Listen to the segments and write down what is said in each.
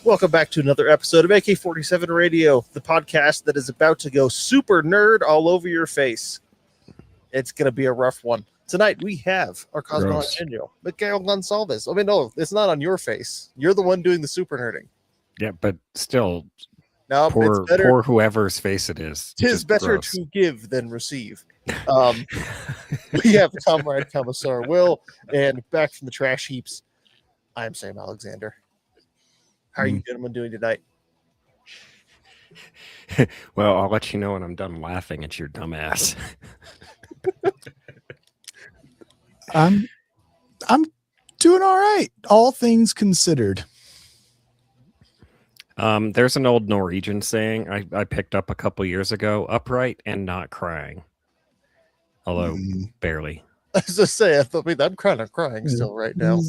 Welcome back to another episode of AK-47 Radio, the podcast that is about to go super nerd all over your face. It's going to be a rough one. Tonight we have our cosmonaut general, Miguel Gonçalves. I mean, no, it's not on your face. You're the one doing the super nerding. Yeah, but still, no, poor whoever's face it is. Tis better gross. To give than receive. We have Comrade Commissar Will, and back from the trash heaps, I'm Sam Alexander. How are you gentlemen doing tonight? Well, I'll let you know when I'm done laughing at your dumb ass. I'm doing all right, all things considered. There's an old Norwegian saying I picked up a couple years ago: upright and not crying. Although barely. I was just saying, I'm kind of crying still right now.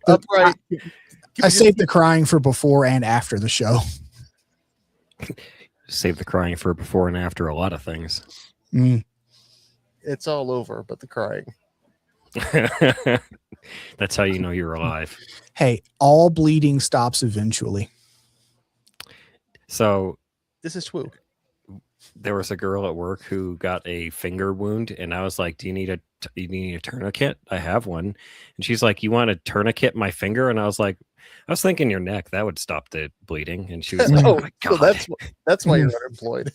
Upright. I saved the crying for before and after the show. Save the crying for before and after a lot of things. It's all over, but the crying. That's how you know you're alive. Hey, all bleeding stops eventually. So this is true. There was a girl at work who got a finger wound, and I was like, "Do you need a tourniquet? I have one." And she's like, "You want to tourniquet my finger?" And I was like, "I was thinking your neck. That would stop the bleeding." And she was like, "Oh my God." So that's why you're unemployed.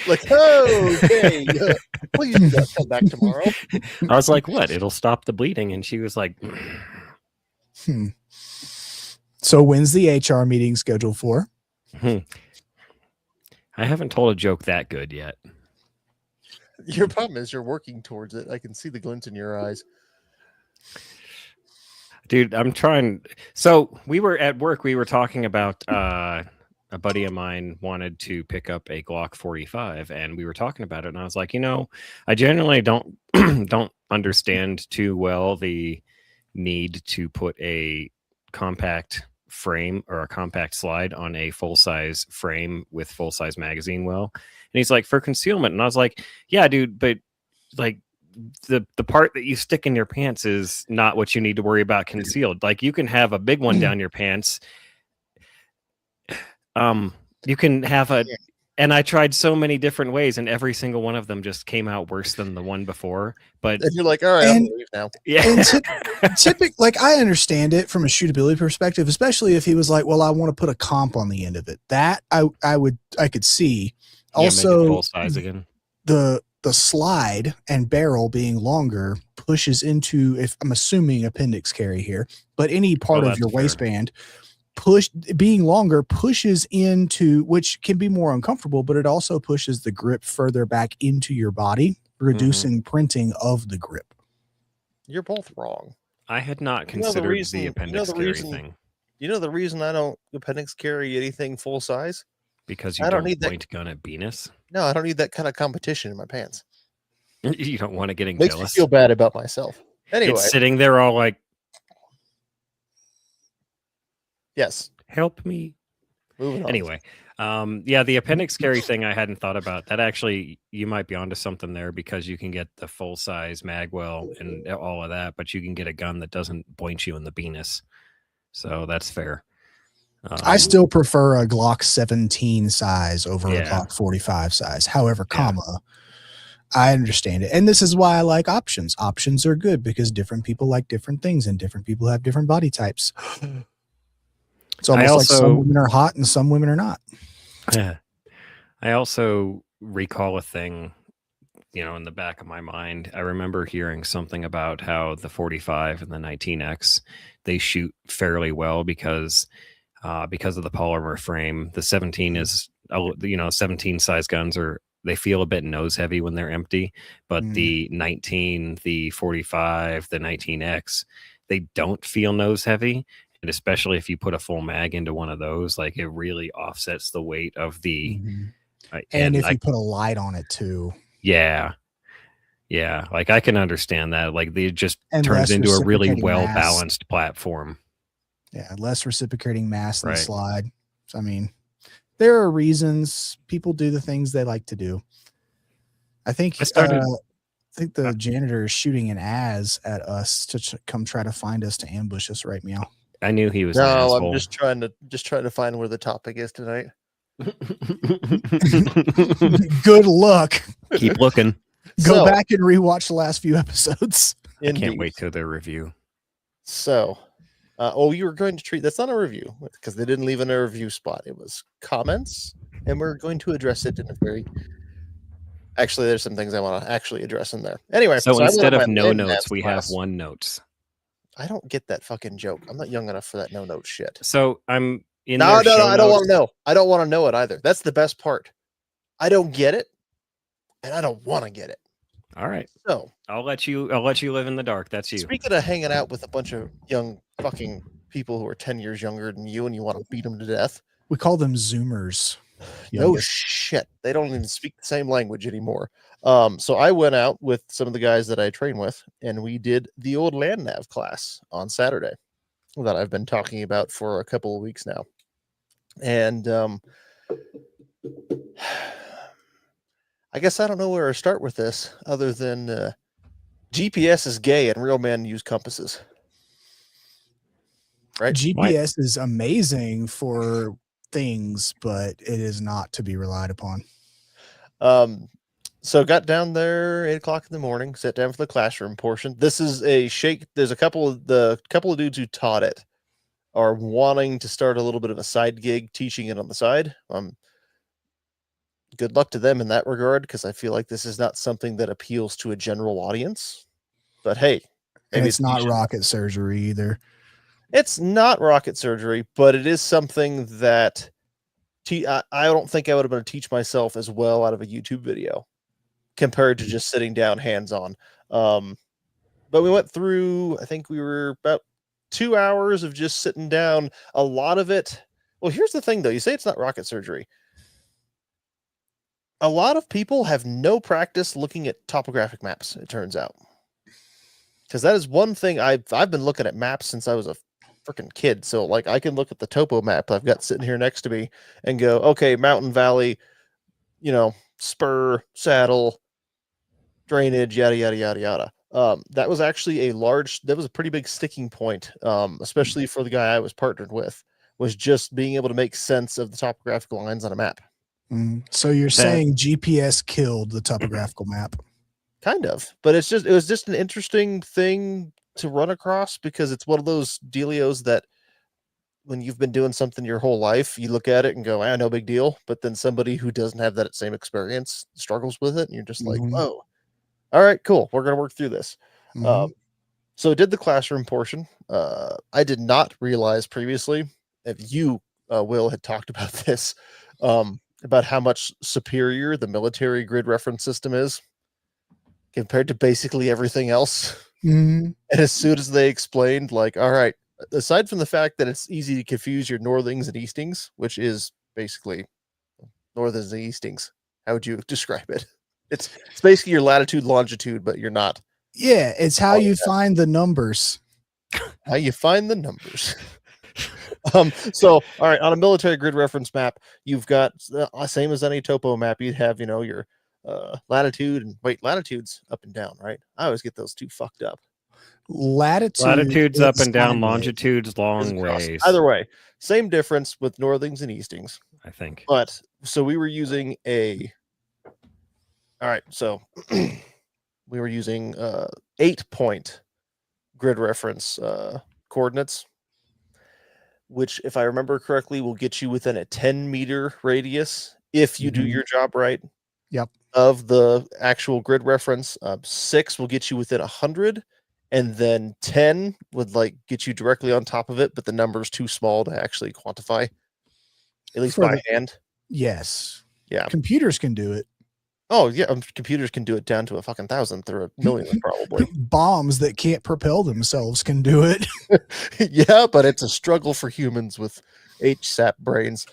Like, okay, please come back tomorrow. I was like, "What? It'll stop the bleeding." And she was like, So when's the HR meeting scheduled for? I haven't told a joke that good yet. Your problem is you're working towards it. I can see the glint in your eyes. Dude, I'm trying. So we were at work. We were talking about a buddy of mine wanted to pick up a Glock 45, and we were talking about it. And I was like, I generally don't understand too well the need to put a compact frame or a compact slide on a full-size frame with full-size magazine well. And he's like, for concealment. And I was like, yeah, dude, but like the part that you stick in your pants is not what you need to worry about concealed. Like, you can have a big one down your pants. You can have and I tried so many different ways, and every single one of them just came out worse than the one before. But and you're like, all right, I'm gonna leave now. Yeah. Typically, like, I understand it from a shootability perspective, especially if he was like, well, I want to put a comp on the end of it. That I could see. Also, make it full size again. The slide and barrel being longer pushes into, if I'm assuming appendix carry here, but any part of your waistband being longer pushes into, which can be more uncomfortable, but it also pushes the grip further back into your body, reducing printing of the grip. You're both wrong. I had not considered the appendix carry thing. You know the reason I don't appendix carry anything full size? Because you don't need point gun at Venus? No, I don't need that kind of competition in my pants. You don't want to get jealous. Makes me feel bad about myself. Anyway. It's sitting there all like, yes. Help me. Moving on. Anyway, yeah, the appendix carry thing I hadn't thought about. That actually, you might be onto something there, because you can get the full size magwell and all of that, but you can get a gun that doesn't point you in the penis. So that's fair. I still prefer a Glock 17 size over a Glock 45 size. However, I understand it. And this is why I like options. Options are good because different people like different things and different people have different body types. It's almost like some women are hot and some women are not. I also recall a thing, in the back of my mind. I remember hearing something about how the 45 and the 19X, they shoot fairly well because of the polymer frame. The 17 is, 17 size guns they feel a bit nose heavy when they're empty, but the 19, the 45, the 19X, they don't feel nose heavy. And especially if you put a full mag into one of those, like, it really offsets the weight of the. And if you put a light on it too. Yeah. Yeah. Like, I can understand that. Like, it just turns into a really well-balanced platform. Yeah, less reciprocating mass in the Right. slide. So, I mean, there are reasons people do the things they like to do. I think the janitor is shooting an as at us to come try to find us to ambush us right now. I knew he was an No, asshole. I'm just trying to find where the topic is tonight. Good luck. Keep looking. Go back and rewatch the last few episodes. I can't wait till their review. So, you were going to treat that's not a review because they didn't leave in a review spot. It was comments, and we're going to address it in a very. Actually, there's some things I want to actually address in there. Anyway, so instead of no land notes, maths we class. have one notes. I don't get that fucking joke. I'm not young enough for that no note shit. So I'm in. No, I don't want to know. I don't want to know it either. That's the best part. I don't get it, and I don't want to get it. All right. So I'll let you live in the dark. That's you. Speaking of hanging out with a bunch of young fucking people who are 10 years younger than you and you want to beat them to death. We call them Zoomers. No shit. They don't even speak the same language anymore. So I went out with some of the guys that I train with, and we did the old land nav class on Saturday that I've been talking about for a couple of weeks now. And I guess I don't know where to start with this other than GPS is gay and real men use compasses. Right? GPS is amazing for things, but it is not to be relied upon. So got down there 8:00 in the morning, sat down for the classroom portion. This is a shake. There's a couple of dudes who taught it are wanting to start a little bit of a side gig teaching it on the side. Good luck to them in that regard, because I feel like this is not something that appeals to a general audience. But hey, and it's not rocket surgery either. It's not rocket surgery, but it is something that I don't think I would have been able to teach myself as well out of a YouTube video compared to just sitting down hands-on. But we went through, I think we were about 2 hours of just sitting down. A lot of it. Well, here's the thing, though. You say it's not rocket surgery. A lot of people have no practice looking at topographic maps, it turns out. Because that is one thing I've been looking at maps since I was a freaking kid. So like I can look at the topo map I've got sitting here next to me and go, okay, mountain, valley, spur, saddle, drainage, yada, yada, yada, yada. That was actually that was a pretty big sticking point, especially for the guy I was partnered with, was just being able to make sense of the topographical lines on a map. So you're saying GPS killed the topographical map? Kind of, but it was just an interesting thing to run across, because it's one of those dealios that when you've been doing something your whole life, you look at it and go, no big deal. But then somebody who doesn't have that same experience struggles with it, and you're just like, whoa, all right, cool. We're going to work through this. So I did the classroom portion. I did not realize previously, if you, Will, had talked about this, about how much superior the military grid reference system is compared to basically everything else. And as soon as they explained, like, all right, aside from the fact that it's easy to confuse your northings and eastings, which is basically northings and eastings, how would you describe it? It's basically your latitude, longitude, but you're not. Yeah, it's how you find the numbers. How you find the numbers. So, all right, on a military grid reference map, you've got same as any topo map, you'd have, your latitude and latitudes up and down, right? I always get those two fucked up. Latitudes up and down, longitudes long ways. Either way, same difference with northings and eastings, I think. But so we were using all right, so we were using 8-point grid reference coordinates, which, if I remember correctly, will get you within a 10-meter radius if you do your job right. Yep. Of the actual grid reference. 6 will get you within 100, and then 10 would get you directly on top of it, but the number's too small to actually quantify, at least by hand. Yes. Yeah. Computers can do it. Oh yeah, computers can do it down to a fucking 1,000th or a millionth, probably. Bombs that can't propel themselves can do it. Yeah, but it's a struggle for humans with HSAP brains.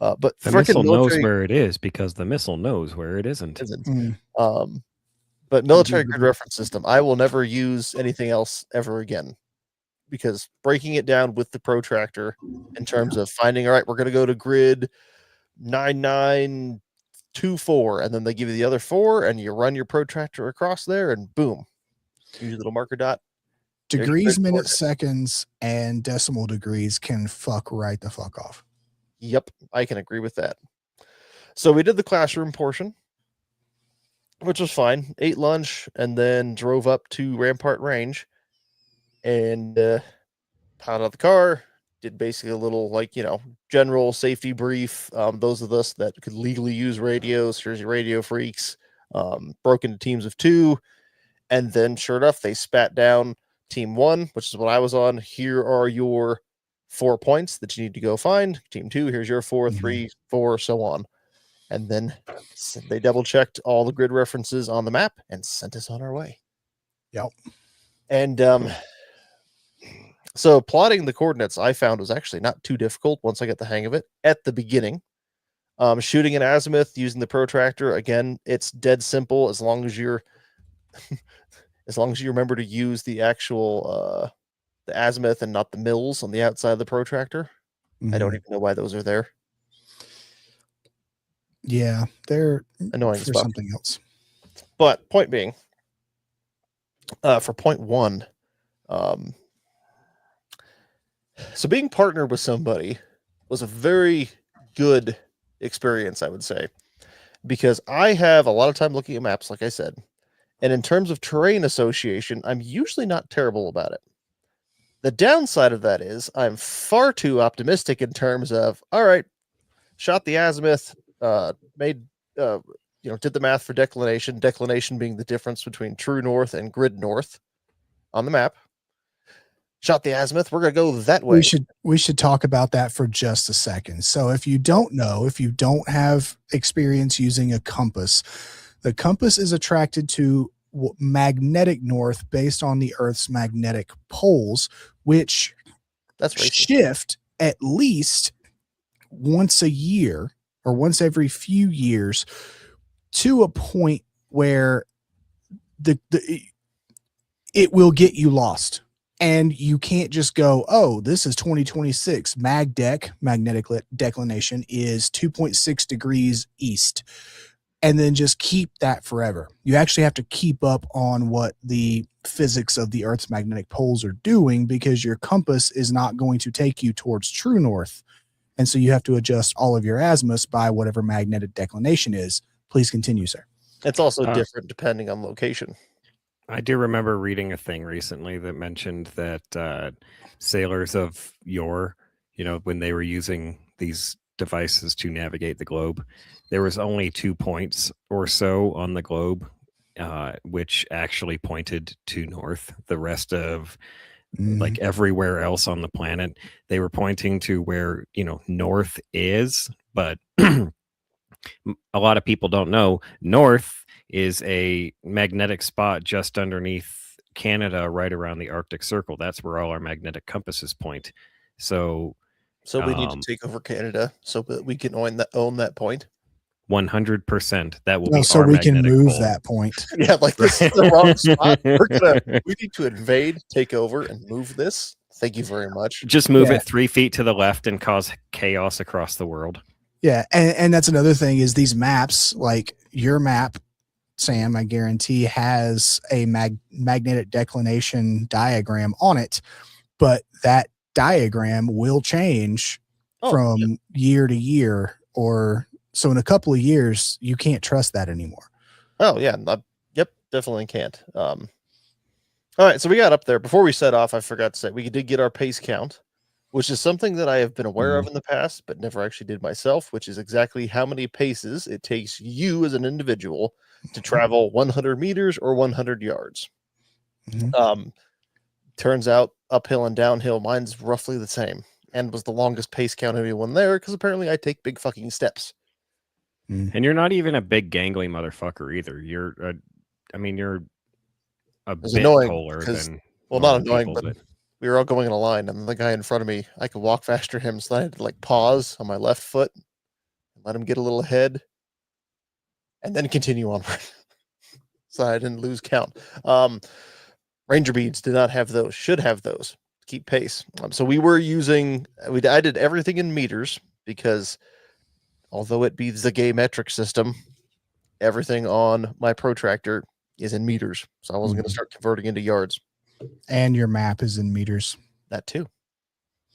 But the missile knows where it is because the missile knows where it isn't. But military grid reference system, I will never use anything else ever again. because breaking it down with the protractor in terms of finding, all right, we're going to go to grid 9924, and then they give you the other 4, and you run your protractor across there, and boom, use your little marker dot. Degrees, minutes, seconds, and decimal degrees can fuck right the fuck off. Yep, I can agree with that. So we did the classroom portion, which was fine. Ate lunch and then drove up to Rampart Range and piled out the car. Did basically a little, like, general safety brief. Those of us that could legally use radios, here's your radio freaks. Broke into teams of 2. And then sure enough, they spat down team 1, which is what I was on. Here are your 4 points that you need to go find. Team 2, here's your 4, 3, 4, so on. And then they double checked all the grid references on the map and sent us on our way. Yep. And so plotting the coordinates I found was actually not too difficult once I got the hang of it at the beginning. Shooting an azimuth using the protractor, again, it's dead simple as long as you're as long as you remember to use the actual the azimuth and not the mils on the outside of the protractor. I don't even know why those are there. Yeah, they're annoying for stuff. Something else. But point being, for point 1, so being partnered with somebody was a very good experience, I would say, because I have a lot of time looking at maps, like I said, and in terms of terrain association, I'm usually not terrible about it. The downside of that is I'm far too optimistic in terms of, all right, shot the azimuth, did the math for declination being the difference between true north and grid north on the map. Shot the azimuth, we're going to go that way. We should talk about that for just a second. So if you don't know, if you don't have experience using a compass, the compass is attracted to magnetic north based on the Earth's magnetic poles, which shift at least once a year or once every few years to a point where it will get you lost. And you can't just go, oh, this is 2026. Magnetic declination is 2.6 degrees east. And then just keep that forever. You actually have to keep up on what the physics of the Earth's magnetic poles are doing, because your compass is not going to take you towards true north. And so you have to adjust all of your azimuths by whatever magnetic declination is. Please continue, sir. It's also different depending on location. I do remember reading a thing recently that mentioned that sailors of yore, when they were using these devices to navigate the globe, there was only 2 points or so on the globe which actually pointed to north. The rest of like everywhere else on the planet, they were pointing to where north is, but a lot of people don't know north is a magnetic spot just underneath Canada, right around the Arctic Circle. That's where all our magnetic compasses point. So we need to take over Canada so that we can own that point. 100%. That will be so our we can move pole. that point. Yeah, like this is the wrong spot. We need to invade, take over, and move this. Thank you very much. Just move it 3 feet to the left and cause chaos across the world. Yeah, and that's another thing is these maps, like your map, Sam, I guarantee, has a magnetic declination diagram on it, but that diagram will change from year to year, or so in a couple of years, you can't trust that anymore. Oh yeah. Yep. Definitely can't. All right. So we got up there. Before we set off, I forgot to say, we did get our pace count, which is something that I have been aware of in the past, but never actually did myself, which is exactly how many paces it takes you as an individual to travel 100 meters or 100 yards. Turns out uphill and downhill, mine's roughly the same, and was the longest pace count of anyone there, because apparently I take big fucking steps. And you're not even a big gangly motherfucker either. You're a bit taller than not annoying, but we were all going in a line, and the guy in front of me, I could walk faster than him, so I had to pause on my left foot and let him get a little ahead and then continue onward. So I didn't lose count. Ranger beads did not have those. Should have those. keep pace. So we were using, I did everything in meters because although it be the gay metric system, everything on my protractor is in meters. So I wasn't going to start converting into yards. And your map is in meters. That too.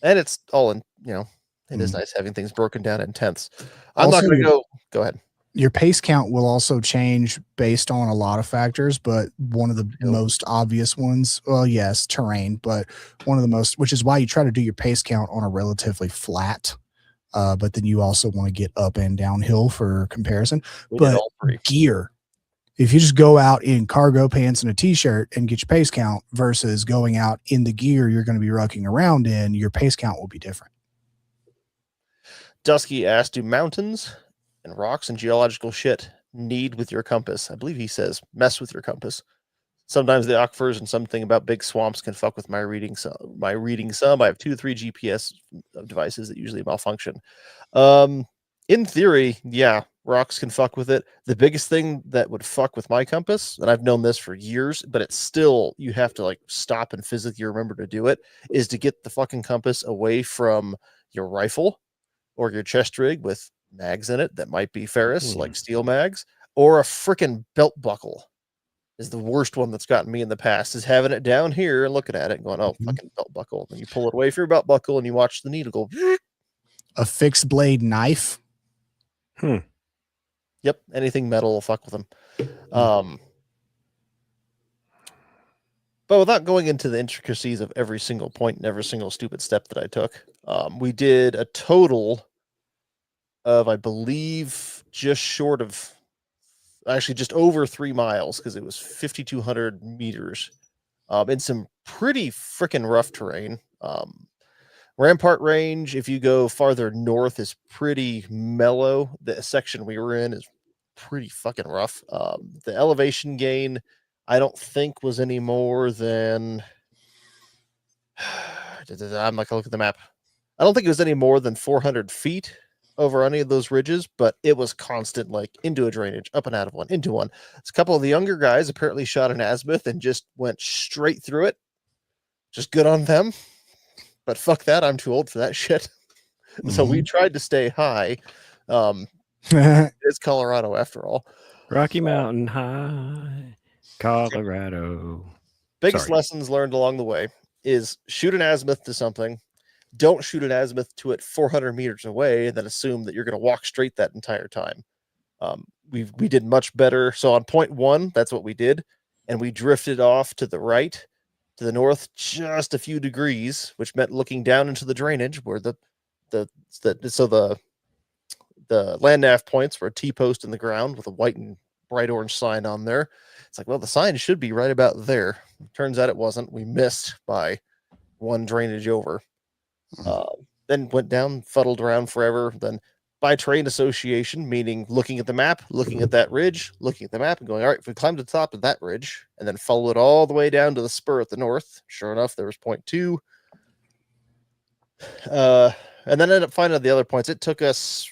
And it's all in, it is nice having things broken down in tenths. I'm also, not going to go ahead. Your pace count will also change based on a lot of factors, but one of the most obvious ones, well, yes, terrain, but one of the most, which is why you try to do your pace count on a relatively flat, but then you also want to get up and downhill for comparison. But gear, if you just go out in cargo pants and a t-shirt and get your pace count versus going out in the gear you're going to be rucking around in, your pace count will be different. Dusky asked, do mountains and rocks and geological shit need with your compass? I believe he says mess with your compass. Sometimes the aquifers and something about big swamps can fuck with my reading. I have 2 to 3 GPS devices that usually malfunction. In theory, yeah, rocks can fuck with it. The biggest thing that would fuck with my compass, and I've known this for years, but it's still, you have to like stop and physically remember to do it, is to get the fucking compass away from your rifle or your chest rig with mags in it that might be ferrous, like steel mags, or a freaking belt buckle is the worst one that's gotten me in the past, is having it down here and looking at it and going, oh, fucking belt buckle. And you pull it away from your belt buckle and you watch the needle go. A fixed blade knife. Yep. Anything metal will fuck with them. But without going into the intricacies of every single point and every single stupid step that I took, we did a total of, I believe, just over 3 miles, because it was 5,200 meters in some pretty freaking rough terrain. Rampart Range, if you go farther north, is pretty mellow. The section we were in is pretty fucking rough. The elevation gain, I don't think was any more than I'm not gonna look at the map. I don't think it was any more than 400 feet over any of those ridges, but it was constant, like into a drainage, up and out of one, into one. A couple of the younger guys apparently shot an azimuth and just went straight through it. Just good on them. But fuck that, I'm too old for that shit. So we tried to stay high. It's Colorado after all. Rocky Mountain High, Colorado. Biggest lessons learned along the way is shoot an azimuth to something. Don't shoot an azimuth to it 400 meters away and then assume that you're going to walk straight that entire time. We did much better. So on point 1, that's what we did. And we drifted off to the right, to the north, just a few degrees, which meant looking down into the drainage where the land nav points were a T-post in the ground with a white and bright orange sign on there. It's like, well, the sign should be right about there. Turns out it wasn't. We missed by 1 drainage over. Then went down, fuddled around forever. Then by terrain association, meaning looking at the map, looking at that ridge, looking at the map and going, all right, if we climb to the top of that ridge and then follow it all the way down to the spur at the north, sure enough, there was point 2. And then ended up finding the other points. It took us,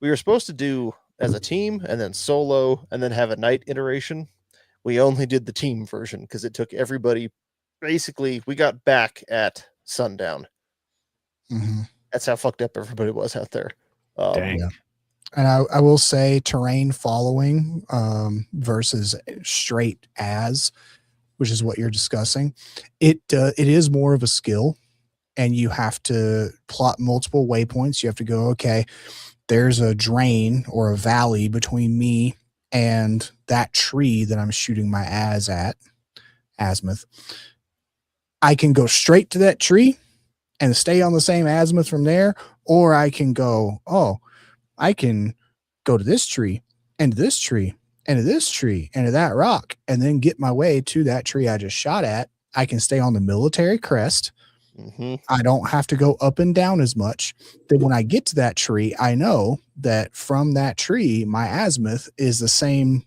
we were supposed to do as a team and then solo and then have a night iteration. We only did the team version because it took everybody, basically, we got back at sundown. That's how fucked up everybody was out there. Dang. Yeah. And I will say terrain following versus straight as, which is what you're discussing. It is more of a skill, and you have to plot multiple waypoints. You have to go, okay, there's a drain or a valley between me and that tree that I'm shooting my azimuth. I can go straight to that tree and stay on the same azimuth from there, or I can go, I can go to this tree and to this tree and to this tree and to that rock and then get my way to that tree I just shot at. I can stay on the military crest. I don't have to go up and down as much. Then when I get to that tree, I know that from that tree, my azimuth is the same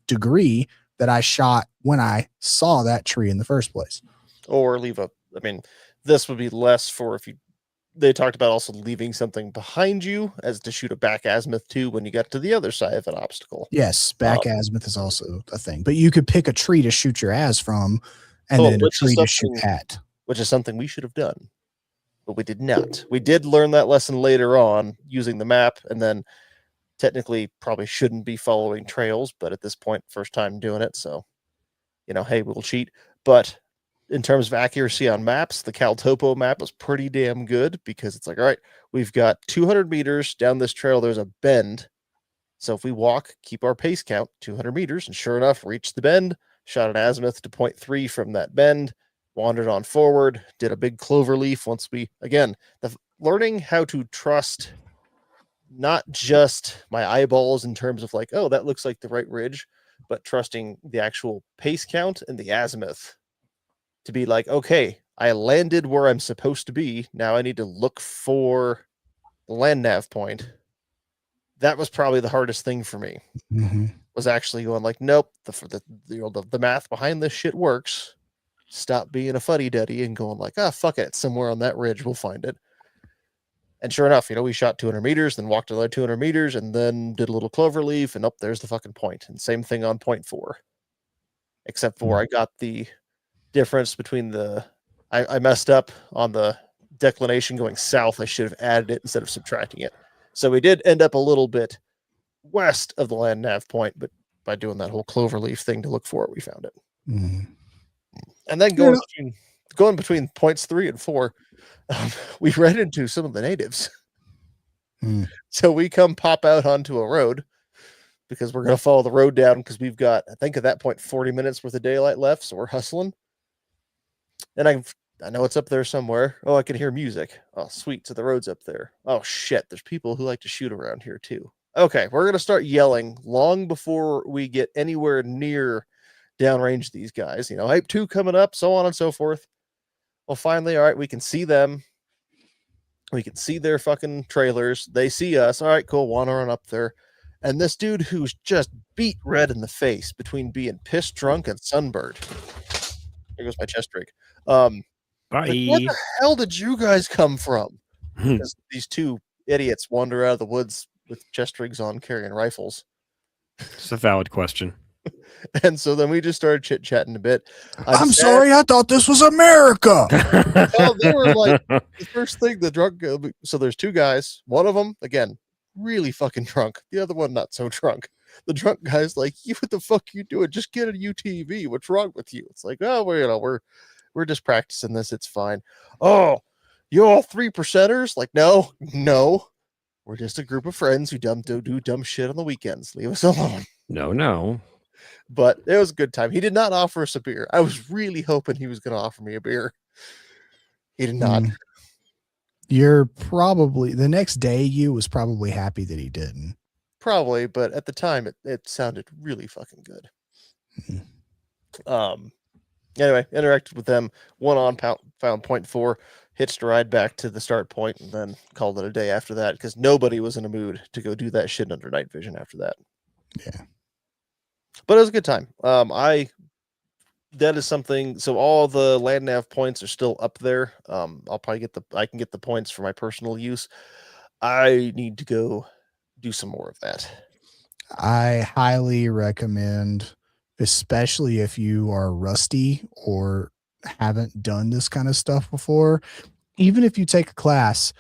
degree that I shot when I saw that tree in the first place. Or this would be less for if they talked about also leaving something behind you as to shoot a back azimuth too when you got to the other side of an obstacle. Yes, back azimuth is also a thing, but you could pick a tree to shoot your from and then a tree to shoot at. which is something we should have done, but we did not. We did learn that lesson later on using the map, and then technically probably shouldn't be following trails, but at this point, first time doing it, so, hey, we'll cheat. But in terms of accuracy on maps, the CalTopo map was pretty damn good, because it's like, all right, we've got 200 meters down this trail, there's a bend. So if we walk, keep our pace count, 200 meters, and sure enough, reached the bend, shot an azimuth to 0.3 from that bend, wandered on forward, did a big clover leaf once we, again, learning how to trust not just my eyeballs in terms of like, oh, that looks like the right ridge, but trusting the actual pace count and the azimuth to be like, okay, I landed where I'm supposed to be. Now I need to look for the land nav point. That was probably the hardest thing for me. Was actually going like, nope, the math behind this shit works. Stop being a fuddy-duddy and going like, fuck it, it's somewhere on that ridge, we'll find it. And sure enough, we shot 200 meters, then walked another 200 meters, and then did a little clover leaf, and there's the fucking point. And same thing on point 4. Except for I got the difference between I messed up on the declination going south. I should have added it instead of subtracting it. So we did end up a little bit west of the land nav point, but by doing that whole clover leaf thing to look for it, we found it. And then going between points 3 and 4, we ran into some of the natives. So we pop out onto a road because we're going to follow the road down because we've got, I think at that point, 40 minutes worth of daylight left. So we're hustling. And I know it's up there somewhere. Oh, I can hear music. Oh, sweet. So the road's up there. Oh, shit. There's people who like to shoot around here too. Okay, we're going to start yelling long before we get anywhere near downrange these guys. Hype 2 coming up, so on and so forth. Well, finally, all right, we can see them. We can see their fucking trailers. They see us. All right, cool. Wander on up there. And this dude who's just beat red in the face between being pissed drunk and sunburned. There goes my chest rig. Bye. Like, where the hell did you guys come from? Because these two idiots wander out of the woods with chest rigs on, carrying rifles. It's a valid question. And so then we just started chit-chatting a bit. I'm sorry, I thought this was America. Oh, they were like, the first thing, the drunk, so there's two guys. One of them, again, really fucking drunk. The other one, not so drunk. The drunk guy's like, what the fuck you doing? Just get a UTV. What's wrong with you? It's like, oh, we're just practicing this. It's fine. Oh, you all 3%ers? Like, no. We're just a group of friends who do dumb shit on the weekends. Leave us alone. No. But it was a good time. He did not offer us a beer. I was really hoping he was going to offer me a beer. He did not. You're probably, the next day you was probably happy that he didn't. Probably, but at the time it sounded really fucking good. Anyway, interacted with them, went on, found point 4, hitched a ride back to the start point, and then called it a day after that because nobody was in a mood to go do that shit under night vision after that. Yeah. But it was a good time. That is something. So all the land nav points are still up there. I'll probably I can get the points for my personal use. I need to go do some more of that. I highly recommend, especially if you are rusty or haven't done this kind of stuff before, even if you take a class,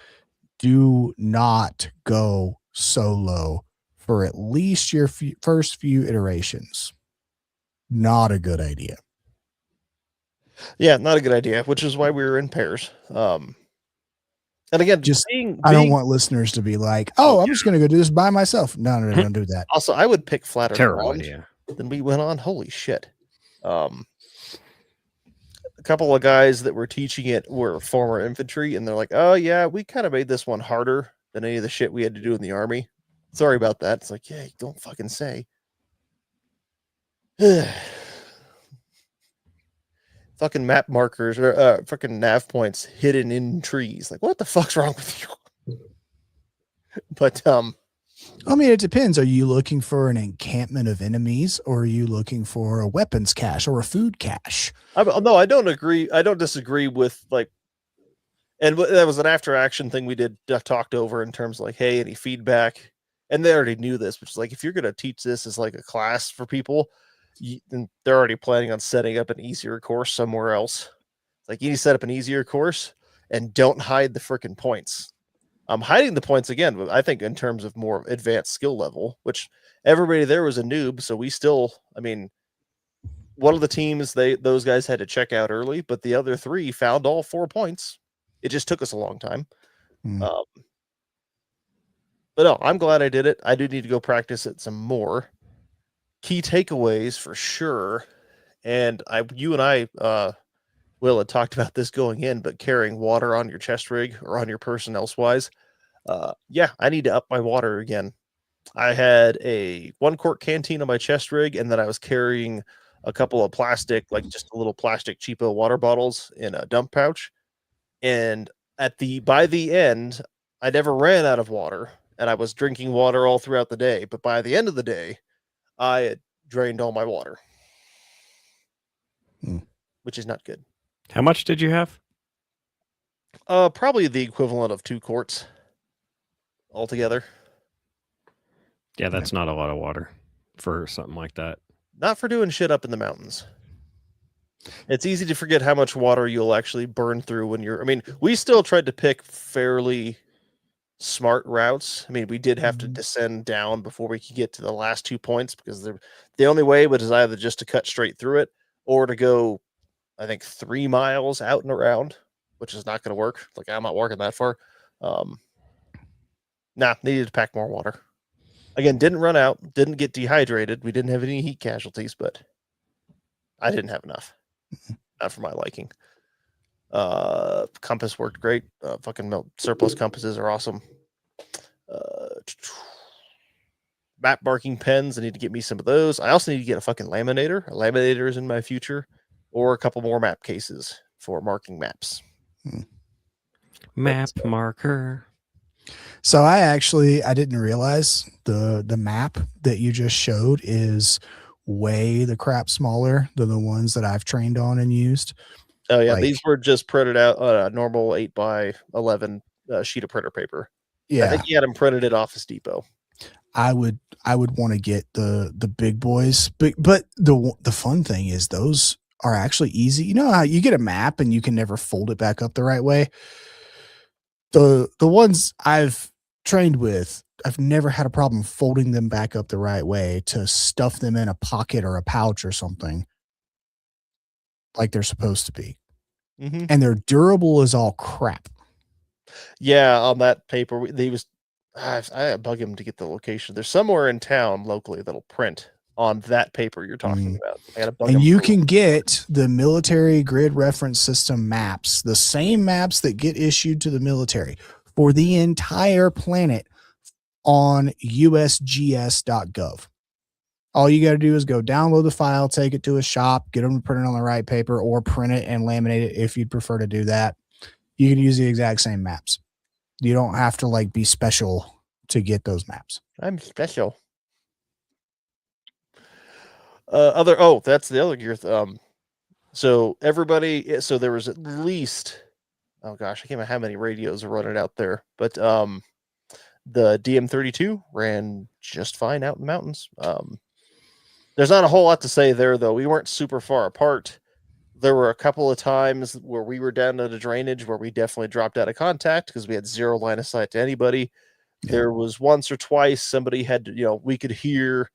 do not go solo for at least your first few iterations. Not a good idea. Yeah, not a good idea, which is why we were in pairs. And again, I don't want listeners to be like, oh, I'm just going to go do this by myself. No, don't do that. Also, I would pick flatter Terrible ground. idea. Then we went on. Holy shit. A couple of guys that were teaching it were former infantry, and they're like, oh, yeah, we kind of made this one harder than any of the shit we had to do in the army. Sorry about that. It's like, yeah, you don't fucking say. Fucking map markers or fucking nav points hidden in trees. Like, what the fuck's wrong with you? But I mean, it depends. Are you looking for an encampment of enemies, or are you looking for a weapons cache or a food cache? No, I don't agree. I don't disagree with like, and that was an after action thing we did talked over in terms of like, hey, any feedback? And they already knew this, which is like, if you're going to teach this as like a class for people, then they're already planning on setting up an easier course somewhere else. Like you need to set up an easier course and don't hide the freaking points. Hiding the points again, I think in terms of more advanced skill level, which everybody there was a noob. So we still, I mean, one of the teams, those guys had to check out early, but the other 3 found all 4 points. It just took us a long time. But no, I'm glad I did it. I do need to go practice it some more. Key takeaways for sure. And you and I, Will, had talked about this going in, but carrying water on your chest rig or on your person elsewise. Yeah, I need to up my water again. I had a 1-quart canteen on my chest rig, and then I was carrying a couple of plastic, like just a little plastic cheapo water bottles in a dump pouch. And by the end, I never ran out of water, and I was drinking water all throughout the day. But by the end of the day, I had drained all my water, which is not good. How much did you have? Probably the equivalent of 2 quarts altogether. Yeah, that's not a lot of water for something like that. Not for doing shit up in the mountains. It's easy to forget how much water you'll actually burn through when you're... I mean, we still tried to pick fairly smart routes. I mean, we did have to descend down before we could get to the last 2 points because the only way was either just to cut straight through it or to go, I think, 3 miles out and around, which is not going to work. Like, I'm not walking that far. Needed to pack more water. Again, didn't run out, didn't get dehydrated. We didn't have any heat casualties, but I didn't have enough. Not for my liking. Compass worked great. Surplus compasses are awesome. Map marking pens. I need to get me some of those. I also need to get a fucking laminator. A laminator is in my future, or a couple more map cases for marking maps. Map marker. So I didn't realize the map that you just showed is way the crap smaller than the ones that I've trained on and used. Oh yeah, these were just printed out on a normal 8x11 sheet of printer paper. Yeah, I think he had them printed at Office Depot. I would want to get the big boys, but the fun thing is those are actually easy. You know how you get a map and you can never fold it back up the right way. The ones I've trained with, I've never had a problem folding them back up the right way to stuff them in a pocket or a pouch or something like they're supposed to be. And they're durable as all crap. Yeah, on that paper, I bug him to get the location. There's somewhere in town locally that'll print on that paper you're talking about. I gotta bug him. And you can get the military grid reference system maps, the same maps that get issued to the military for the entire planet on usgs.gov. All you got to do is go download the file, take it to a shop, get them to print it on the right paper, or print it and laminate it if you'd prefer to do that. You can use the exact same maps. You don't have to be special to get those maps. I'm special. That's the other gear. So everybody, so there was at least, oh gosh, I can't remember how many radios are running out there, but the DM32 ran just fine out in the mountains. There's not a whole lot to say there, though. We weren't super far apart. There were a couple of times where we were down to the drainage where we definitely dropped out of contact because we had 0 line of sight to anybody. Yeah. There was once or twice somebody had to, we could hear,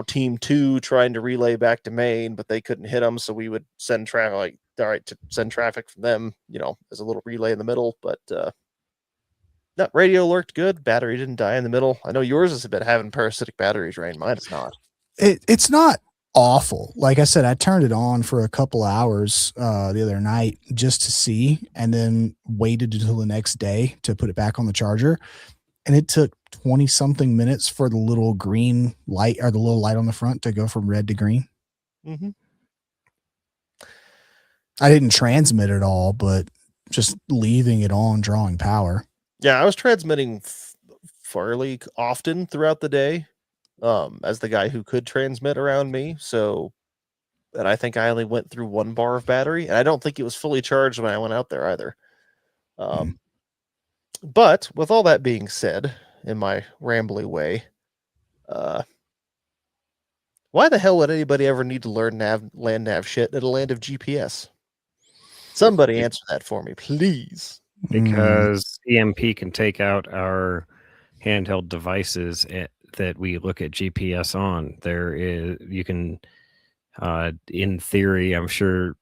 team 2 trying to relay back to main, but they couldn't hit them. So we would send traffic, all right, to send traffic from them, as a little relay in the middle. But that radio worked good. Battery didn't die in the middle. I know yours has been having parasitic battery drain. Mine is not. It's not awful. Like I said, I turned it on for a couple hours the other night just to see, and then waited until the next day to put it back on the charger. And it took 20 something minutes for the little green light, or the little light on the front, to go from red to green. I didn't transmit it all, but just leaving it on, drawing power. Yeah, I was transmitting fairly often throughout the day. As the guy who could transmit around me. So, and I think I only went through 1 bar of battery, and I don't think it was fully charged when I went out there either. But with all that being said, in my rambly way, why the hell would anybody ever need to learn land nav shit in a land of GPS? Somebody answer that for me, please. Because EMP can take out our handheld devices that we look at GPS on. You can, in theory, I'm sure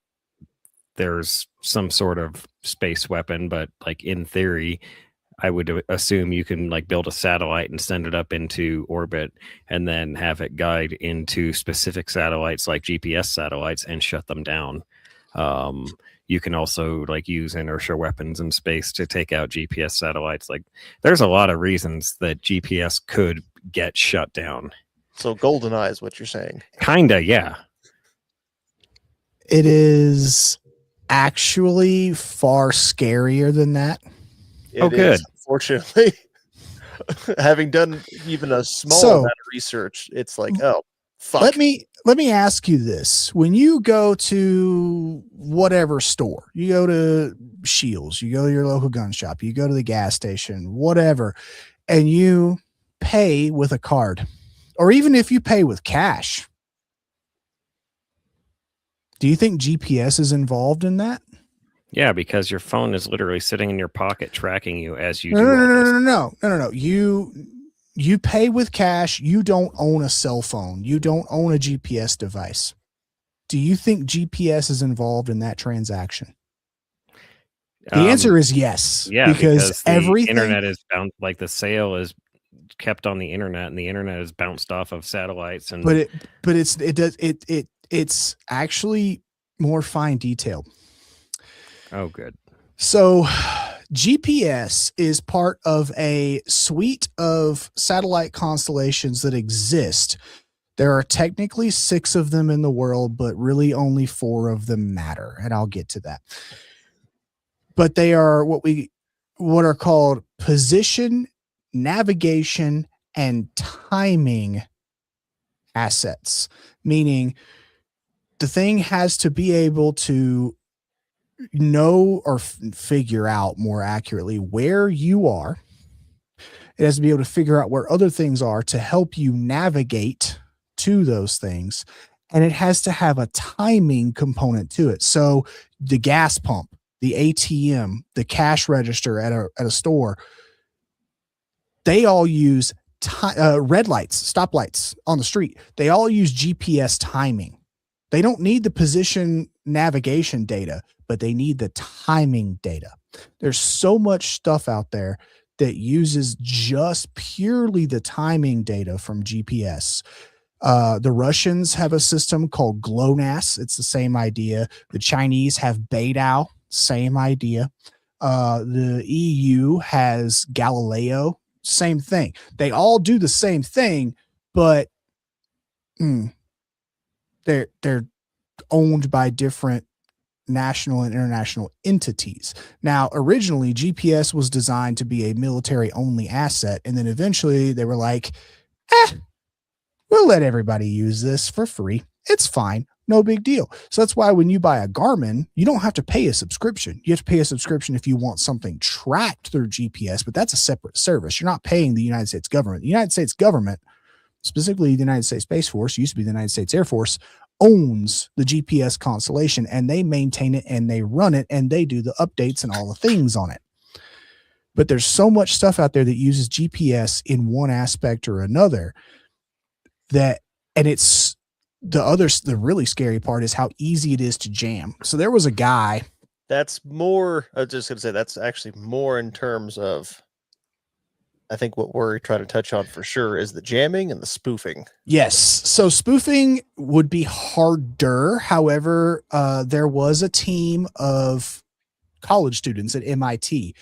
there's some sort of space weapon, but like in theory, I would assume you can like build a satellite and send it up into orbit and then have it guide into specific satellites like GPS satellites and shut them down. You can also like use inertia weapons in space to take out GPS satellites. Like there's a lot of reasons that GPS could get shut down. So GoldenEye is what you're saying. Kinda, yeah. It is actually far scarier than that. Good. Unfortunately, having done even a small amount of research, it's like, oh, fuck. Let me ask you this. When you go to whatever store, you go to Shields, you go to your local gun shop, you go to the gas station, whatever, and you pay with a card, or even if you pay with cash, do you think GPS is involved in that? Yeah, because your phone is literally sitting in your pocket tracking you as you do. No. You pay with cash. You don't own a cell phone. You don't own a GPS device. Do you think GPS is involved in that transaction? The answer is yes. Yeah, because everything, the internet is bound, like the sale is kept on the internet, and the internet is bounced off of satellites. And it's actually more fine detailed. Oh, good. So GPS is part of a suite of satellite constellations that exist. There are technically 6 of them in the world, but really only 4 of them matter. And I'll get to that. But they are what are called position, navigation, and timing assets, meaning the thing has to be able to know or figure out more accurately where you are. It has to be able to figure out where other things are to help you navigate to those things. And it has to have a timing component to it. So the gas pump, the ATM, the cash register at a store, they all use red lights, stoplights on the street. They all use GPS timing. They don't need the position navigation data, but they need the timing data. There's so much stuff out there that uses just purely the timing data from GPS. The Russians have a system called GLONASS. It's the same idea. The Chinese have BeiDou, same idea. The EU has Galileo, same thing. They all do the same thing, but they're owned by different national and international entities. Now, originally, GPS was designed to be a military-only asset, and then eventually they were like, we'll let everybody use this for free. It's fine. No big deal. So that's why when you buy a Garmin, you don't have to pay a subscription. You have to pay a subscription if you want something tracked through GPS, but that's a separate service. You're not paying the United States government. The United States government, specifically the United States Space Force, used to be the United States Air Force, owns the GPS constellation, and they maintain it and they run it and they do the updates and all the things on it. But there's so much stuff out there that uses GPS in one aspect or another and it's the really scary part is how easy it is to jam. So there was a guy. That's more, I was just going to say, that's actually more in terms of, I think what we're trying to touch on for sure is the jamming and the spoofing. Yes. So spoofing would be harder. However, there was a team of college students at MIT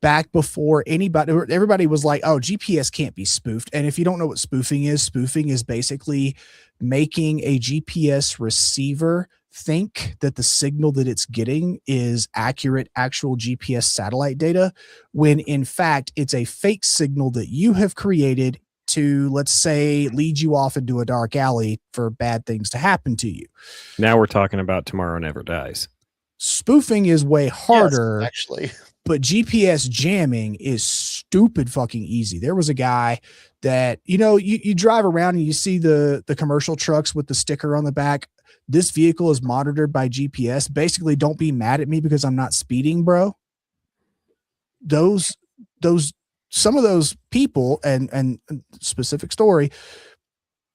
back before everybody was like, oh, GPS can't be spoofed. And if you don't know what spoofing is basically making a GPS receiver think that the signal that it's getting is accurate, actual GPS satellite data, when in fact it's a fake signal that you have created to, let's say, lead you off into a dark alley for bad things to happen to you. Now we're talking about Tomorrow Never Dies. Spoofing is way harder, yes, actually, but GPS jamming is stupid fucking easy. There was a guy that, you drive around and you see the commercial trucks with the sticker on the back. this vehicle is monitored by GPS. Basically, don't be mad at me because I'm not speeding, bro. Some of those people, and specific story,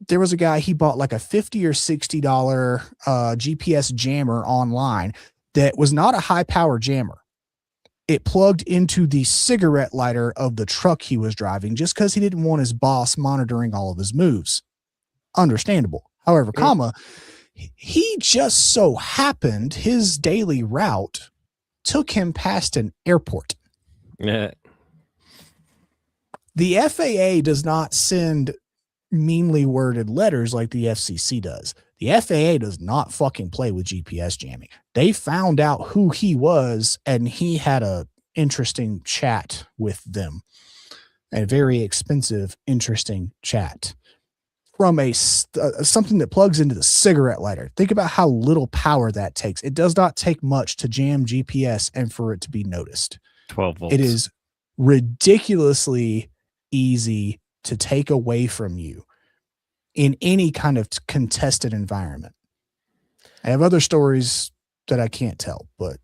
there was a guy, he bought like a $50 or $60 GPS jammer online that was not a high power jammer. It plugged into the cigarette lighter of the truck he was driving just because he didn't want his boss monitoring all of his moves. Understandable. However, he just so happened his daily route took him past an airport. Yeah. The FAA does not send meanly worded letters like the FCC does. The FAA does not fucking play with GPS jamming. They found out who he was, and he had a interesting chat with them. A very expensive, interesting chat from something that plugs into the cigarette lighter. Think about how little power that takes. It does not take much to jam GPS and for it to be noticed. 12 volts. It is ridiculously easy to take away from you in any kind of contested environment. I have other stories that I can't tell, but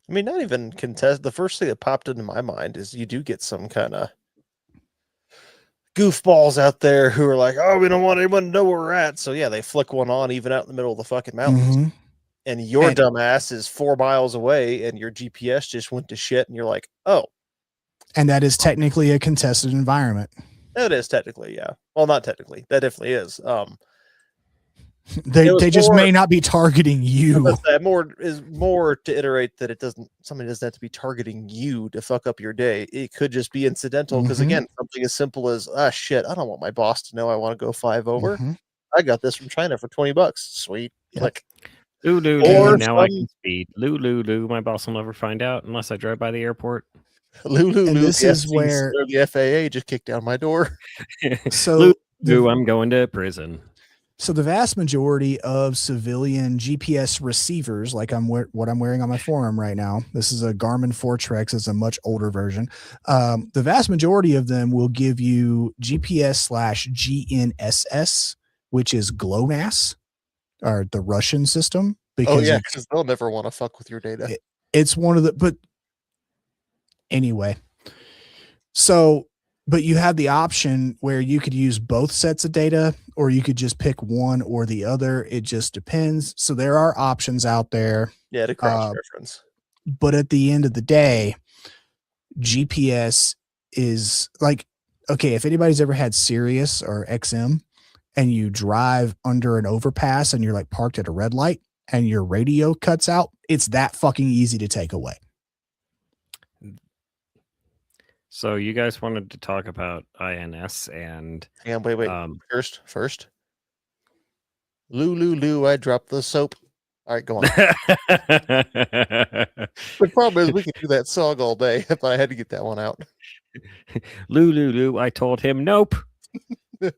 I mean, not even contest. The first thing that popped into my mind is you do get some kind of goofballs out there who are like, oh, we don't want anyone to know where we're at. So yeah, they flick one on even out in the middle of the fucking mountains. And your dumbass is 4 miles away and your GPS just went to shit. And you're like, oh. And that is technically a contested environment. It is technically, yeah. Well, not technically. That definitely is. They just may not be targeting you. That more to iterate that somebody doesn't have to be targeting you to fuck up your day. It could just be incidental because again, something as simple as shit, I don't want my boss to know I want to go 5 over. I got this from China for $20. Sweet. Yep. Like now I can speed. Lou, my boss will never find out unless I drive by the airport. This is where the FAA just kicked down my door. So I'm going to prison. So the vast majority of civilian GPS receivers, like what I'm wearing on my forearm right now, this is a Garmin Fortrex. It's a much older version. The vast majority of them will give you GPS/GNSS, which is GLONASS, or the Russian system. Because they'll never want to fuck with your data. It's one of the, but anyway. So, but you have the option where you could use both sets of data, or you could just pick one or the other. It just depends. So there are options out there. Yeah, to cross-reference. But at the end of the day, GPS is like, okay, if anybody's ever had Sirius or XM and you drive under an overpass and you're like parked at a red light and your radio cuts out, it's that fucking easy to take away. So you guys wanted to talk about INS and wait. First. Lou, I dropped the soap. All right, go on. The problem is we could do that song all day if I had to get that one out. Lou, I told him nope. Lou,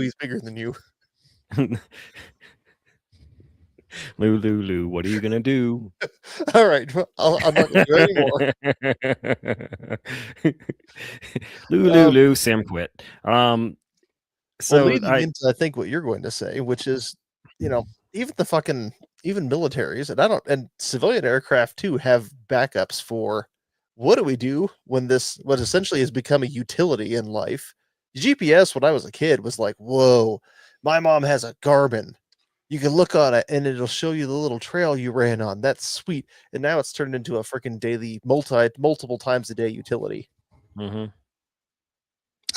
he's bigger than you. Lou, what are you gonna do? All right, I'm not gonna do anymore. Lou, Sam quit. So into, I think what you're going to say, which is, even militaries and civilian aircraft too have backups for what do we do when what essentially has become a utility in life. GPS when I was a kid was like, whoa, my mom has a Garmin. You can look on it and it'll show you the little trail you ran on. That's sweet. And now it's turned into a freaking daily multiple times a day utility. Mm-hmm.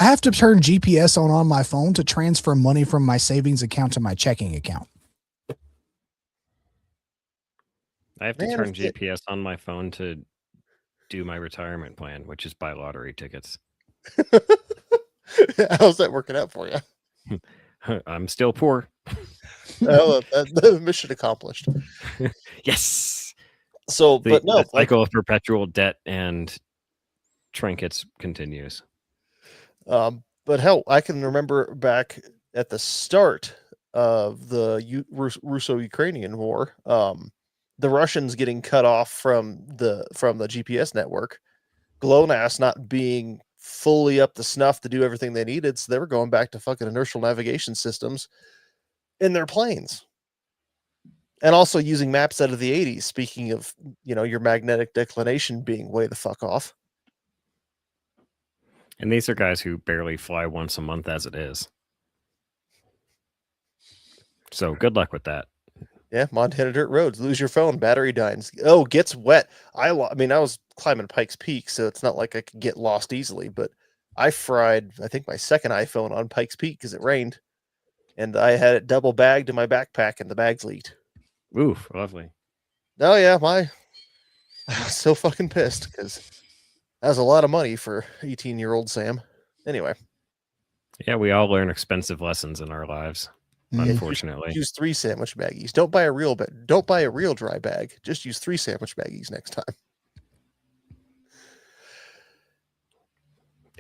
I have to turn GPS on my phone to transfer money from my savings account to my checking account. I have to turn GPS on my phone to do my retirement plan, which is buy lottery tickets. How's that working out for you? I'm still poor. Well, the mission accomplished. Yes. So, the cycle of perpetual debt and trinkets continues. But hell, I can remember back at the start of the Russo-Ukrainian war, the Russians getting cut off from the GPS network, GLONASS not being fully up to snuff to do everything they needed, so they were going back to fucking inertial navigation systems. in their planes. And also using maps out of the 80s, speaking of, your magnetic declination being way the fuck off. And these are guys who barely fly once a month as it is. So good luck with that. Yeah, Montana dirt roads, lose your phone, battery dies. Oh, gets wet. I was climbing Pikes Peak, so it's not like I could get lost easily, but I fried, I think, my second iPhone on Pikes Peak because it rained, and I had it double bagged in my backpack, and the bags leaked. Oof, lovely. Oh yeah, I was so fucking pissed because that was a lot of money for 18-year-old Sam. Anyway. Yeah, we all learn expensive lessons in our lives, unfortunately. Use 3 sandwich baggies. Don't buy a real dry bag. Just use 3 sandwich baggies next time.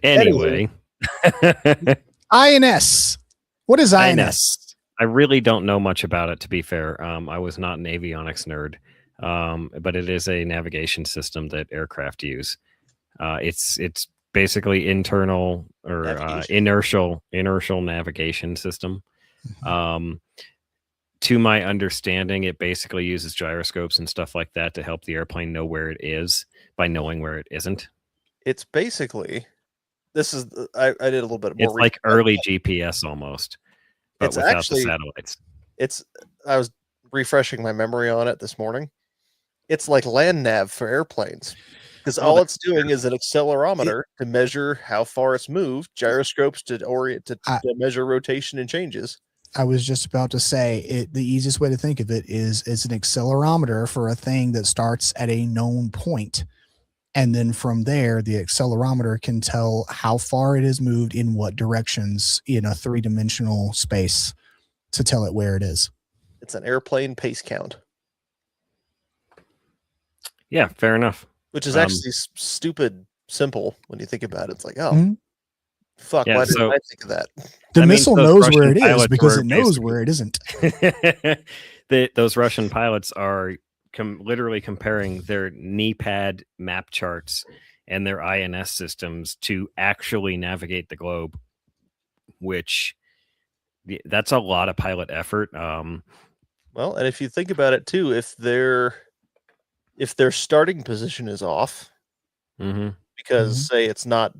Anyway. INS. What is INS? I really don't know much about it, to be fair. I was not an avionics nerd, but it is a navigation system that aircraft use. It's basically internal or inertial navigation system. To my understanding, it basically uses gyroscopes and stuff like that to help the airplane know where it is by knowing where it isn't. It's basically, I did a little bit more. It's like early GPS almost, but it's without actually, the satellites. I was refreshing my memory on it this morning. It's like land nav for airplanes. Because all it's doing is an accelerometer to measure how far it's moved, gyroscopes to measure rotation and changes. I was just about to say the easiest way to think of it is it's an accelerometer for a thing that starts at a known point. And then from there, the accelerometer can tell how far it has moved in what directions in a 3-dimensional space to tell it where it is. It's an airplane pace count. Yeah, fair enough. Which is actually stupid simple when you think about it. It's like, fuck, why didn't I think of that? The missile knows where it is because it knows where it isn't. Those Russian pilots are literally comparing their knee pad map charts and their INS systems to actually navigate the globe, which that's a lot of pilot effort. Well, and if you think about it too, if their starting position is off, because say it's not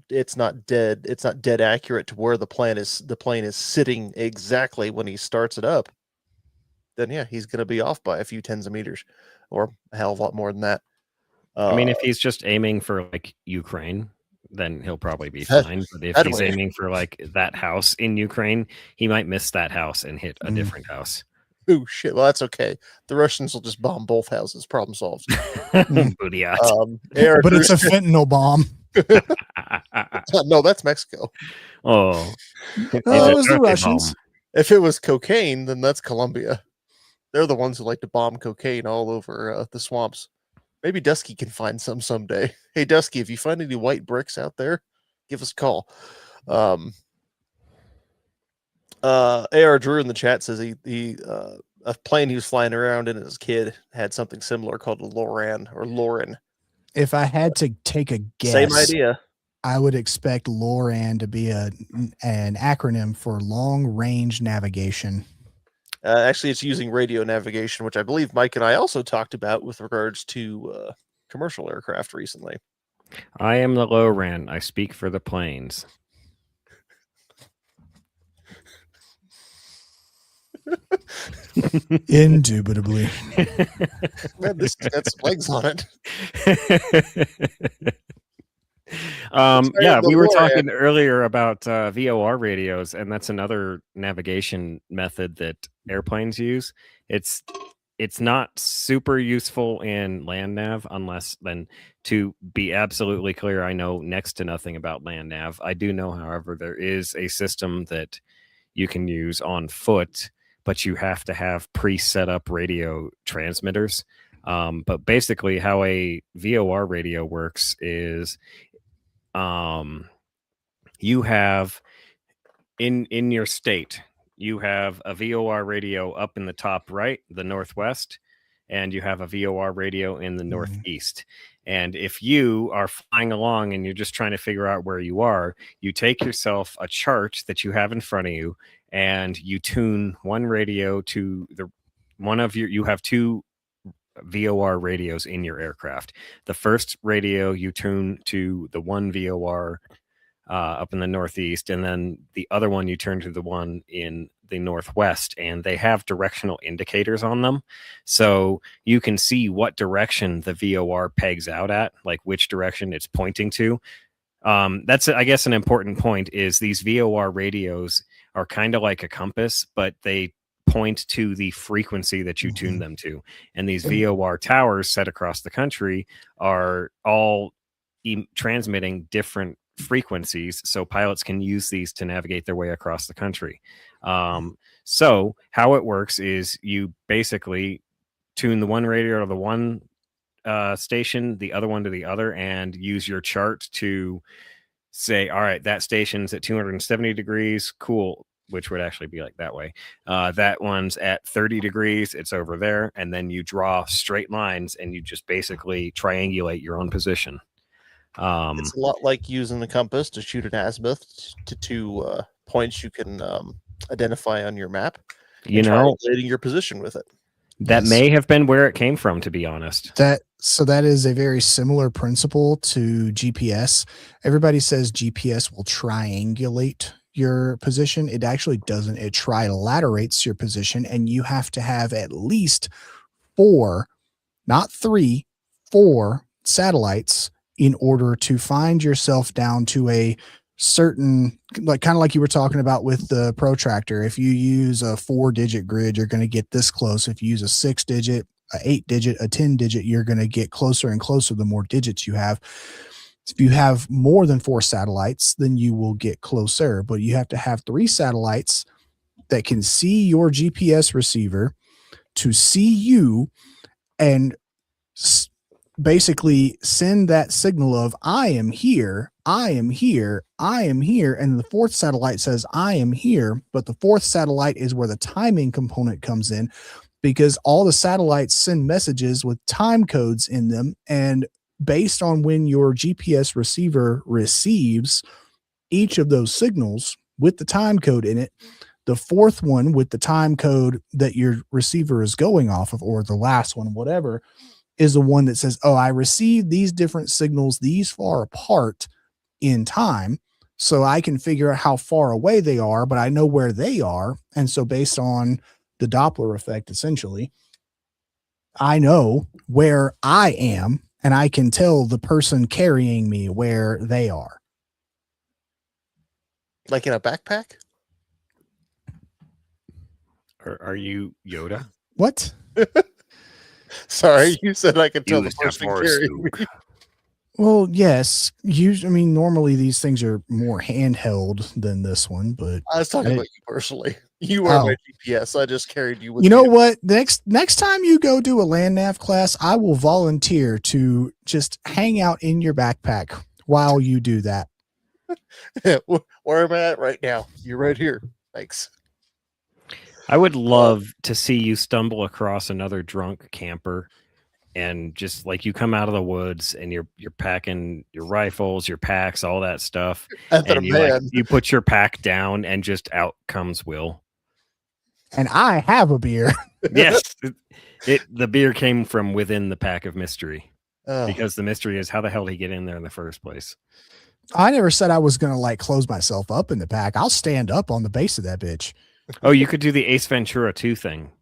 dead accurate to where the plane is sitting exactly when he starts it up, then yeah, he's going to be off by a few tens of meters, or a hell of a lot more than that. I mean, if he's just aiming for like Ukraine, then he'll probably be fine. But if he's aiming for like that house in Ukraine, he might miss that house and hit a different house. Oh shit! Well, that's okay. The Russians will just bomb both houses. Problem solved. Bootyat. But it's a fentanyl bomb. No, that's Mexico. Oh, it was the Russians. If it was cocaine, then that's Colombia. They're the ones who like to bomb cocaine all over the swamps. Maybe Dusky can find some someday. Hey, Dusky, if you find any white bricks out there, give us a call. AR Drew in the chat says he a plane he was flying around in as a kid had something similar called a Loran. If I had to take a guess, same idea. I would expect LORAN to be an acronym for long range navigation. Actually, it's using radio navigation, which I believe Mike and I also talked about with regards to commercial aircraft recently. I am the LORAN. I speak for the planes. Indubitably. Man, this has got some legs on it. Yeah, we were talking earlier about VOR radios, and that's another navigation method that airplanes use. It's not super useful in land nav, unless then, to be absolutely clear, I know next to nothing about land nav. I do know, however, there is a system that you can use on foot, but you have to have pre-set up radio transmitters. But basically how a VOR radio works is you have in your state, you have a VOR radio up in the top right, the northwest, and you have a VOR radio in the northeast. And if you are flying along and you're just trying to figure out where you are, you take yourself a chart that you have in front of you, and you tune one radio to you have two VOR radios in your aircraft. The first radio you tune to the one VOR up in the Northeast, and then the other one you turn to the one in the Northwest, and they have directional indicators on them. So you can see what direction the VOR pegs out at, like which direction it's pointing to. That's, I guess, an important point is these VOR radios are kind of like a compass, but they point to the frequency that you tune them to. And these VOR towers set across the country are all transmitting different frequencies, so pilots can use these to navigate their way across the country. So how it works is you basically tune the one radio to the one station, the other one to the other, and use your chart to say, all right, that station's at 270 degrees, cool, which would actually be like that way. That one's at 30 degrees, it's over there, and then you draw straight lines and you just basically triangulate your own position. It's a lot like using the compass to shoot an azimuth to two points you can identify on your map. You know, triangulating your position with it. That may have been where it came from, to be honest. That is a very similar principle to GPS. Everybody says GPS will triangulate your position. It actually doesn't. It trilaterates your position, and you have to have at least 4, not 3, 4 satellites in order to find yourself down to a certain, like kind of like you were talking about with the protractor. If you use a 4-digit grid, you're going to get this close. If you use a 6-digit, a 8-digit, a 10-digit, you're going to get closer and closer the more digits you have. If you have more than 4 satellites, then you will get closer, but you have to have 3 satellites that can see your GPS receiver to see you and basically send that signal of I am here, I am here, I am here. And the 4th satellite says I am here, but the 4th satellite is where the timing component comes in, because all the satellites send messages with time codes in them. And based on when your GPS receiver receives each of those signals with the time code in it, the 4th one with the time code that your receiver is going off of, or the last one, whatever, is the one that says, oh, I received these different signals these far apart in time, so I can figure out how far away they are, but I know where they are. And so based on the Doppler effect, essentially, I know where I am, and I can tell the person carrying me where they are. Like in a backpack? Are you Yoda? What? Sorry, you said I could tell the person carrying me. Well, yes. Normally these things are more handheld than this one, but I was talking about you personally. You are my GPS. I just carried you with you know what? Next time you go do a land nav class, I will volunteer to just hang out in your backpack while you do that. Where am I at right now? You're right here. Thanks. I would love to see you stumble across another drunk camper, and just like you come out of the woods and you're packing your rifles, your packs, all that stuff, and you put your pack down, and just out comes Will. And I have a beer. Yes, the beer came from within the pack of mystery, because the mystery is how the hell did he get in there in the first place? I never said I was gonna like close myself up in the pack. I'll stand up on the base of that bitch. Oh, you could do the Ace Ventura 2 thing,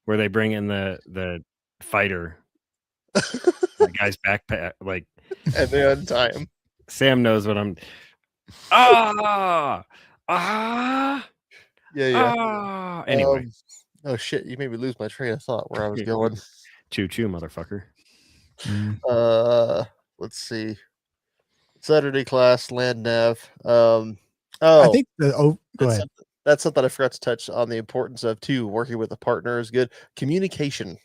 where they bring in the fighter, the guy's backpack, like, and they untie him. Sam knows what I'm. Yeah. Anyway. Oh shit! You made me lose my train of thought where I was going. Choo choo, motherfucker. Let's see. Saturday class, land nav. I think go ahead. That's something I forgot to touch on, the importance of too. Working with a partner is good. Communication,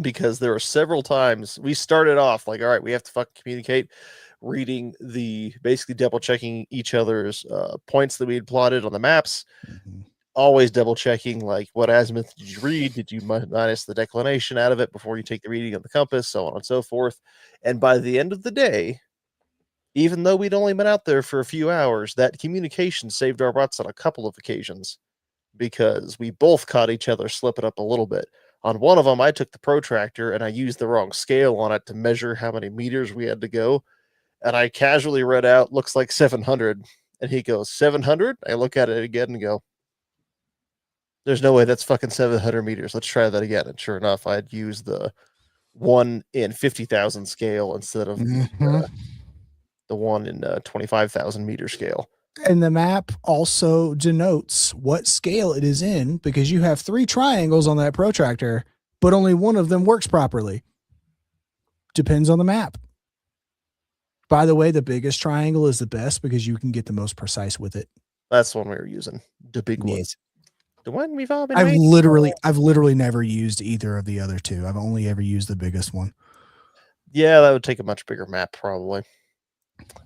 because there were several times we started off like, all right, we have to fucking communicate, basically double checking each other's points that we had plotted on the maps. Always double checking, like, what azimuth did you read? Did you minus the declination out of it before you take the reading of the compass, so on and so forth. And by the end of the day, Even though we'd only been out there for a few hours, that communication saved our butts on a couple of occasions because we both caught each other slipping up a little bit. On one of them, I took the protractor and I used the wrong scale on it to measure how many meters we had to go. And I casually read out, looks like 700. And he goes, 700? I look at it again and go, there's no way that's fucking 700 meters. Let's try that again. And sure enough, I'd used the 1 in 50,000 scale instead of the 1 in 25,000 meter scale. And the map also denotes what scale it is in because you have 3 triangles on that protractor, but only one of them works properly. Depends on the map. By the way, the biggest triangle is the best because you can get the most precise with it. That's the one we were using. The big one. Yes. The one we've all been I've waiting literally never used either of the other two. I've only ever used the biggest one. Yeah, that would take a much bigger map probably.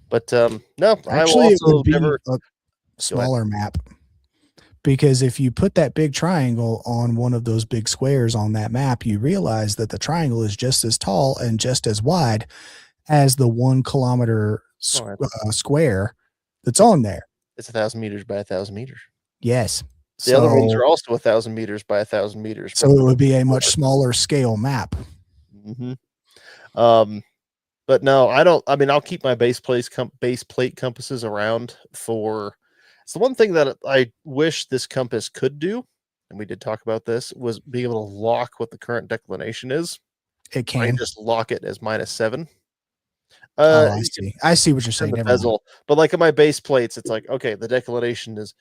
But no, actually, it would be never a smaller map because if you put that big triangle on one of those big squares on that map, you realize that the triangle is just as tall and just as wide as the 1 kilometer square that's on there. It's 1,000 meters by 1,000 meters. Yes. The other ones are also 1,000 meters by 1,000 meters. So it would be a much smaller scale map. Mm-hmm. But no, I don't. I mean, I'll keep my base plate compasses around for. It's the one thing that I wish this compass could do, and we did talk about this, was be able to lock what the current declination is. It can. I can just lock it as -7. I see. I see what you're saying. The bezel, but like on my base plates, it's like okay, the declination is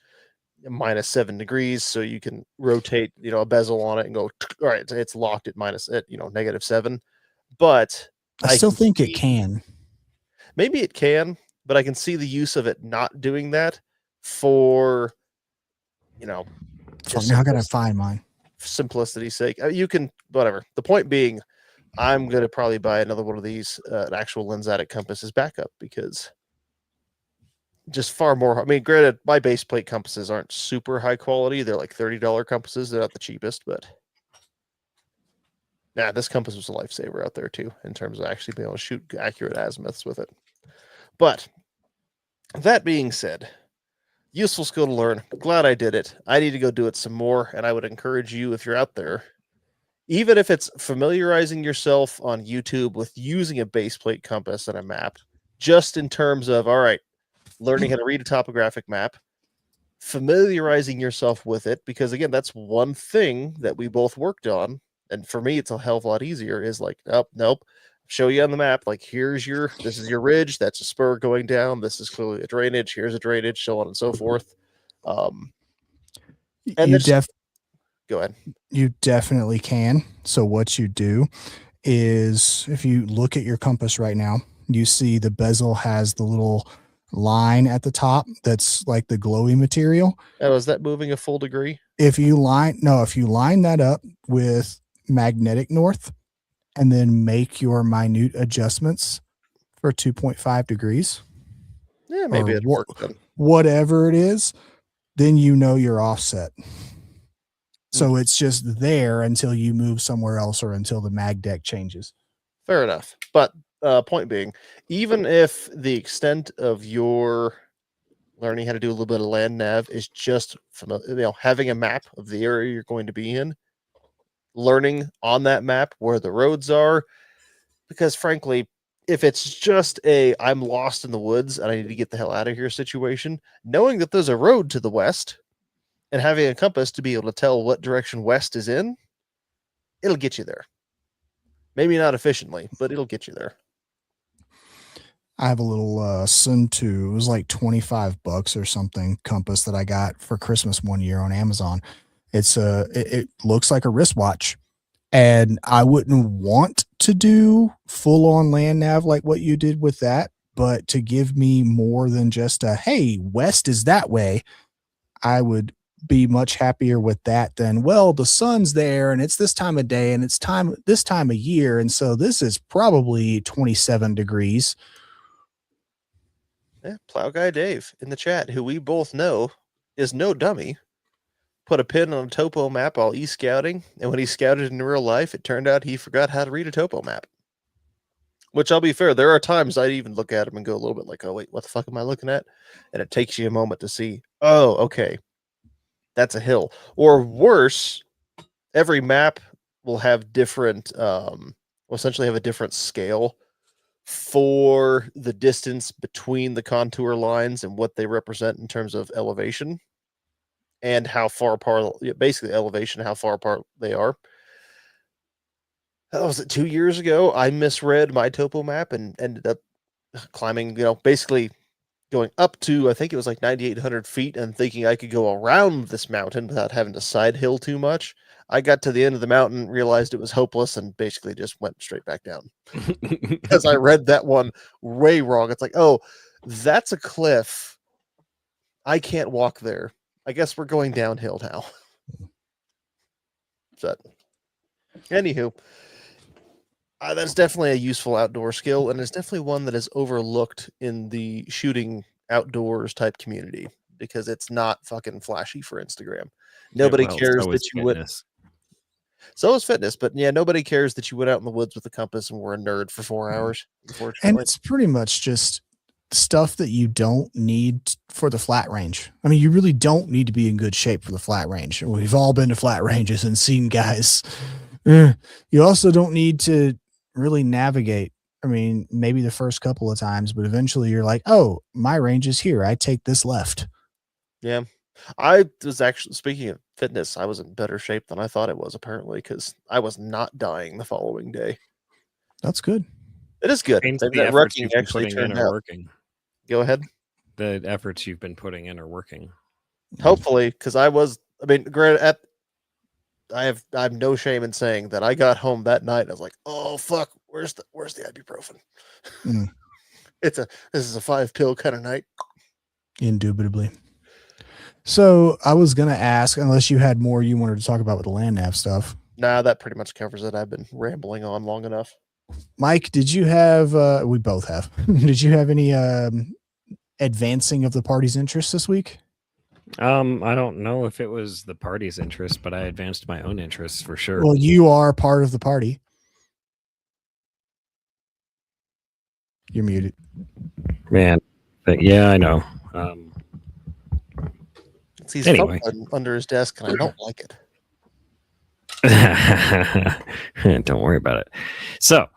-7 degrees, so you can rotate, a bezel on it and go. All right, it's locked at -7, but. I still think it can. Maybe it can, but I can see the use of it not doing that for, just now gotta find mine. Simplicity's sake. You can, whatever. The point being, I'm going to probably buy another one of these, an actual Lensatic compass as backup because just far more. I mean, granted, my base plate compasses aren't super high quality. They're like $30 compasses. They're not the cheapest, but. Nah, this compass was a lifesaver out there too, in terms of actually being able to shoot accurate azimuths with it. But that being said, useful skill to learn. Glad I did it. I need to go do it some more, and I would encourage you, if you're out there, even if it's familiarizing yourself on YouTube with using a base plate compass and a map, just in terms of, all right, learning how to read a topographic map, familiarizing yourself with it, because again, that's one thing that we both worked on. And for me, it's a hell of a lot easier. Is like, nope. Show you on the map. Like, this is your ridge. That's a spur going down. This is clearly a drainage. Here's a drainage, so on and so forth. And go ahead. You definitely can. So what you do is, if you look at your compass right now, you see the bezel has the little line at the top that's like the glowy material. Oh, is that moving a full degree? If you line that up with magnetic north and then make your minute adjustments for 2.5 degrees, maybe it works then. Whatever it is, then you're offset. So it's just there until you move somewhere else or until the mag deck changes. Fair enough. But point being, even if the extent of your learning how to do a little bit of land nav is just having a map of the area you're going to be in, learning on that map where the roads are, because frankly, if it's just I'm lost in the woods and I need to get the hell out of here situation, knowing that there's a road to the west and having a compass to be able to tell what direction west is in, it'll get you there. Maybe not efficiently, but it'll get you there. I have a little Sun2. It was like $25 or something compass that I got for Christmas one year on Amazon. It looks like a wristwatch, and I wouldn't want to do full on land nav like what you did with that, but to give me more than just hey, west is that way, I would be much happier with that than, well, the sun's there and it's this time of day and it's this time of year, and so this is probably 27 degrees. Yeah, Plow Guy Dave in the chat, who we both know is no dummy, put a pin on a topo map while e-scouting, and when he scouted in real life, it turned out he forgot how to read a topo map. Which I'll be fair, there are times I even look at them and go a little bit like, oh, wait, what the fuck am I looking at? And it takes you a moment to see, oh, okay, that's a hill. Or worse, every map will have different, will essentially have a different scale for the distance between the contour lines and what they represent in terms of elevation and how far apart, basically elevation, how far apart they are. That was it 2 years ago. I misread my topo map and ended up climbing, basically going up to, I think it was like 9,800 feet and thinking I could go around this mountain without having to side hill too much. I got to the end of the mountain, realized it was hopeless, and basically just went straight back down because I read that one way wrong. It's like, oh, that's a cliff. I can't walk there. I guess we're going downhill now. So, anywho, that's definitely a useful outdoor skill, and it's definitely one that is overlooked in the shooting outdoors type community because it's not fucking flashy for Instagram. Nobody cares that you went. So is fitness, but yeah, nobody cares that you went out in the woods with a compass and were a nerd for 4 hours. And it's pretty much just stuff that you don't need for the flat range. I mean, you really don't need to be in good shape for the flat range. We've all been to flat ranges and seen guys. You also don't need to really navigate. I mean, maybe the first couple of times, but eventually you're like, oh, my range is here. I take this left. Yeah. I was actually, speaking of fitness, I was in better shape than I thought it was, apparently, because I was not dying the following day. That's good. It is good. The efforts you've been putting in are working. Go ahead. The efforts you've been putting in are working. Hopefully, because granted, I have no shame in saying that I got home that night and I was like, oh fuck, where's the ibuprofen? This is a 5-pill kind of night. Indubitably. So I was gonna ask, unless you had more you wanted to talk about with the land nav stuff. Nah, that pretty much covers it. I've been rambling on long enough. Mike, did you have we both have did you have any advancing of the party's interests this week? I don't know if it was the party's interest, but I advanced my own interests for sure. Well, you are part of the party. You're muted. Man, but yeah, I know. He's anyway, under his desk, and I don't like it. Don't worry about it. So,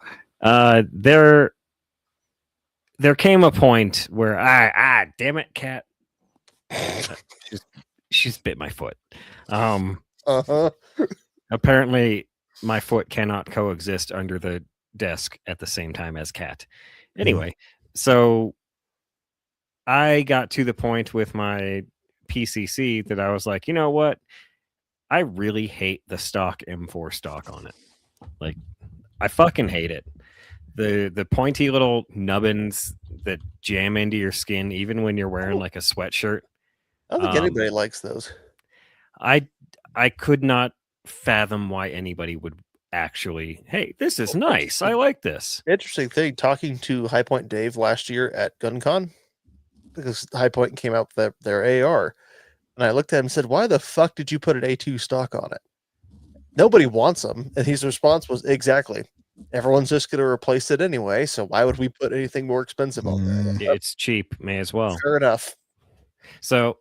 there came a point where damn it, cat. She's bit my foot. Apparently, my foot cannot coexist under the desk at the same time as cat. Anyway, so I got to the point with my PCC that I was like, you know what? I really hate the stock M4 stock on it. Like, I fucking hate it. The pointy little nubbins that jam into your skin, even when you're wearing like a sweatshirt. I don't think anybody likes those. I could not fathom why anybody would actually, hey, this is nice. I like this. Interesting thing, talking to High Point Dave last year at GunCon, because High Point came out with their AR, and I looked at him and said, why the fuck did you put an A2 stock on it? Nobody wants them. And his response was, exactly. Everyone's just going to replace it anyway, so why would we put anything more expensive on there? It's cheap. May as well. Fair enough. So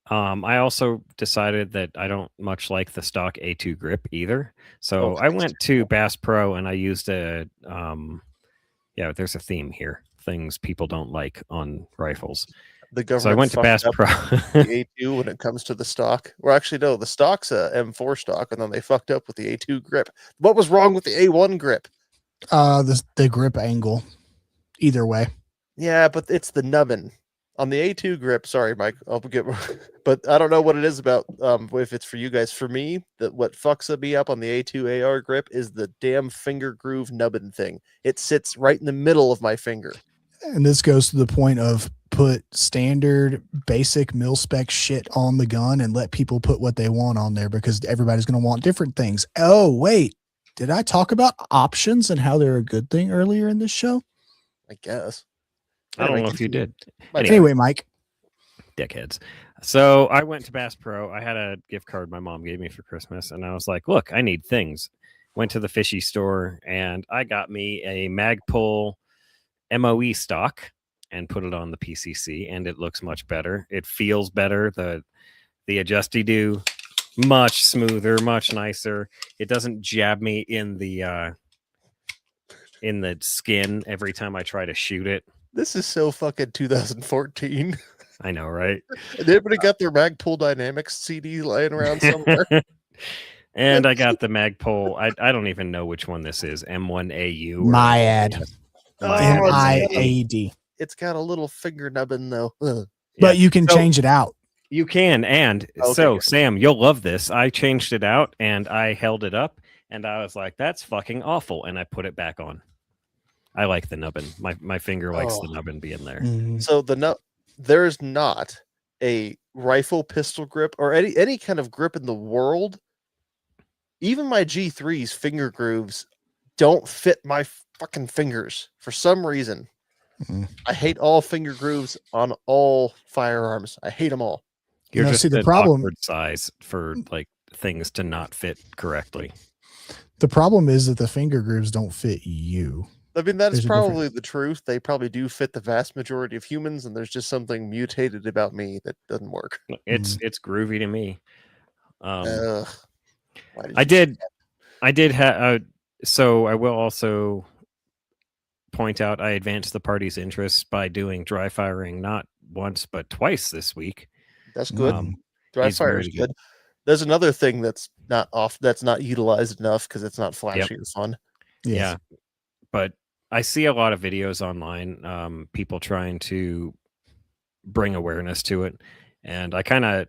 I also decided that I don't much like the stock A2 grip either. So I went to Bass Pro and I used there's a theme here. Things people don't like on rifles. The government. So I went to Bass Pro. The A2 when it comes to the stock. Well, actually, no, the stock's a M4 stock, and then they fucked up with the A2 grip. What was wrong with the A1 grip? The grip angle. Either way. Yeah, but it's the nubbin. On the A2 grip, sorry, Mike, but I don't know what it is about if it's for you guys. For me, what fucks me up on the A2 AR grip is the damn finger groove nubbin thing. It sits right in the middle of my finger. And this goes to the point of put standard basic mil spec shit on the gun and let people put what they want on there, because everybody's going to want different things. Oh, wait, did I talk about options and how they're a good thing earlier in this show? I guess. I don't know if you did. Anyway, Mike. Dickheads. So I went to Bass Pro. I had a gift card my mom gave me for Christmas, and I was like, look, I need things. went to the fishy store and I got me a Magpul MOE stock and put it on the PCC, and it looks much better. It feels better. The adjusty do much smoother, much nicer. It doesn't jab me in the skin every time I try to shoot it. This is so fucking 2014. I know, right? Anybody got their Magpul Dynamics CD laying around somewhere? And I got the Magpul. I don't even know which one this is. M1AU. MIAD. MIAD. It's got a little finger nubbin though. But you can change it out. You can. And so, Sam, you'll love this. I changed it out and I held it up and I was like, that's fucking awful. And I put it back on. I like the nubbin. My finger likes the nubbin being there. Mm-hmm. So there's not a rifle pistol grip or any kind of grip in the world. Even my G3's finger grooves don't fit my fucking fingers for some reason. Mm-hmm. I hate all finger grooves on all firearms. I hate them all. You're just the problem awkward size for like things to not fit correctly. The problem is that the finger grooves don't fit you. I mean, that is probably the truth. They probably do fit the vast majority of humans, and there's just something mutated about me that doesn't work. It's groovy to me. I did have. So I will also point out I advanced the party's interests by doing dry firing not once but twice this week. That's good. Dry fire is good. There's another thing that's not utilized enough because it's not flashy or fun. Yes. Yeah, but I see a lot of videos online, people trying to bring awareness to it, and I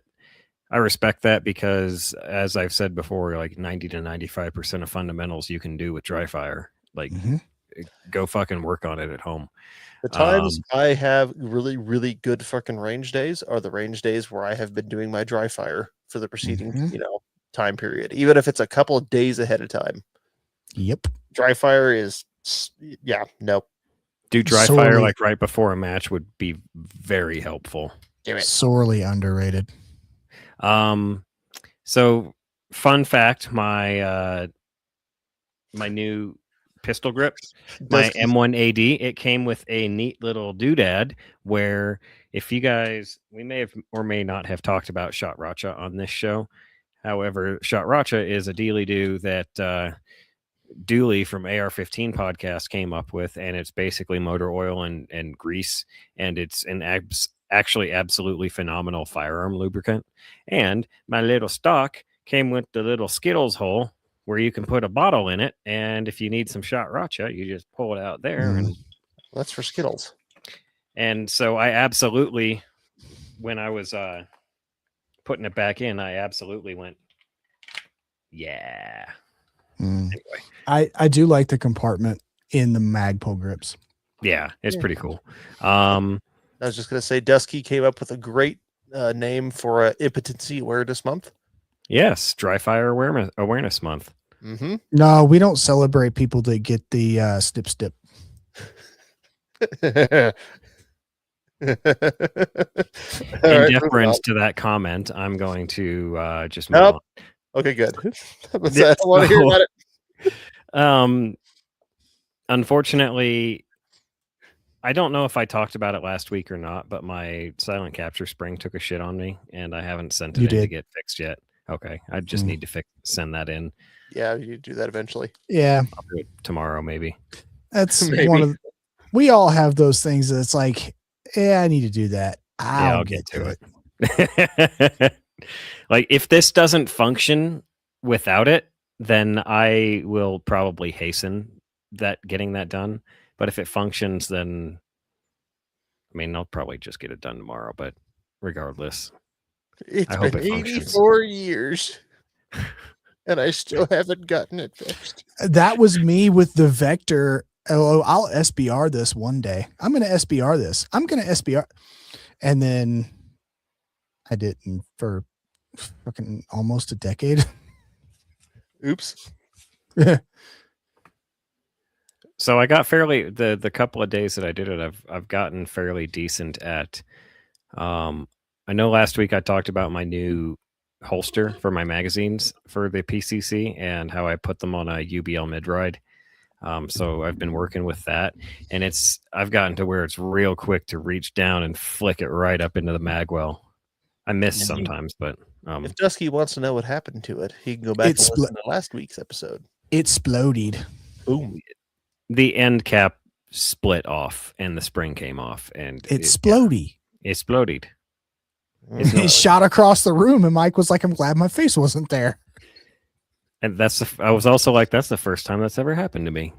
respect that because, as I've said before, like 90 to 95% of fundamentals you can do with dry fire. Like, go fucking work on it at home. The times I have really, really good fucking range days are the range days where I have been doing my dry fire for the preceding, time period, even if it's a couple of days ahead of time. Yep. Dry fire is, no. Do dry fire like right before a match would be very helpful. Sorely underrated. So fun fact, my new pistol grip, my M1AD, it came with a neat little doodad where if you guys, we may have or may not have talked about Shot Racha on this show. However, Shot Racha is a dealy-doo that Dooley from AR-15 podcast came up with, and it's basically motor oil and grease, and it's an actually absolutely phenomenal firearm lubricant. And my little stock came with the little Skittles hole where you can put a bottle in it, and if you need some Shot Racha, you just pull it out there. And that's for Skittles. And so I absolutely, when I was putting it back in, I absolutely went, yeah. Anyway, I do like the compartment in the Magpul grips. Yeah, it's pretty cool. I was just going to say, Dusky came up with a great name for Impotency Awareness Month. Yes, Dry Fire Awareness Month. Mm-hmm. No, we don't celebrate people that get the stip. In deference to that comment, I'm going to just move on. Okay, good. I want to hear about it. Unfortunately, I don't know if I talked about it last week or not, but my silent capture spring took a shit on me, and I haven't sent it in to get fixed yet. Okay, I just need to send that in. Yeah, you do that eventually. Yeah, I'll do it tomorrow, maybe. That's one of. We all have those things that it's like, yeah, I need to do that. I'll get to it. Like, if this doesn't function without it, then I will probably hasten getting that done. But if it functions, then I'll probably just get it done tomorrow. But regardless, it's been 84 years, and I still haven't gotten it fixed. That was me with the Vector. Oh, I'll SBR this one day. I'm going to SBR this. And then I didn't for fucking almost a decade. Oops. So I got fairly the couple of days that I did it, I've gotten fairly decent at. I know last week I talked about my new holster for my magazines for the PCC and how I put them on a UBL mid ride. So I've been working with that, and I've gotten to where it's real quick to reach down and flick it right up into the magwell. I miss sometimes, but if Dusky wants to know what happened to it, he can go back and listen to last week's episode. It exploded. Boom. The end cap split off and the spring came off, and it exploded. Exploded. It shot across the room, and Mike was like, "I'm glad my face wasn't there." And I was also like, that's the first time that's ever happened to me.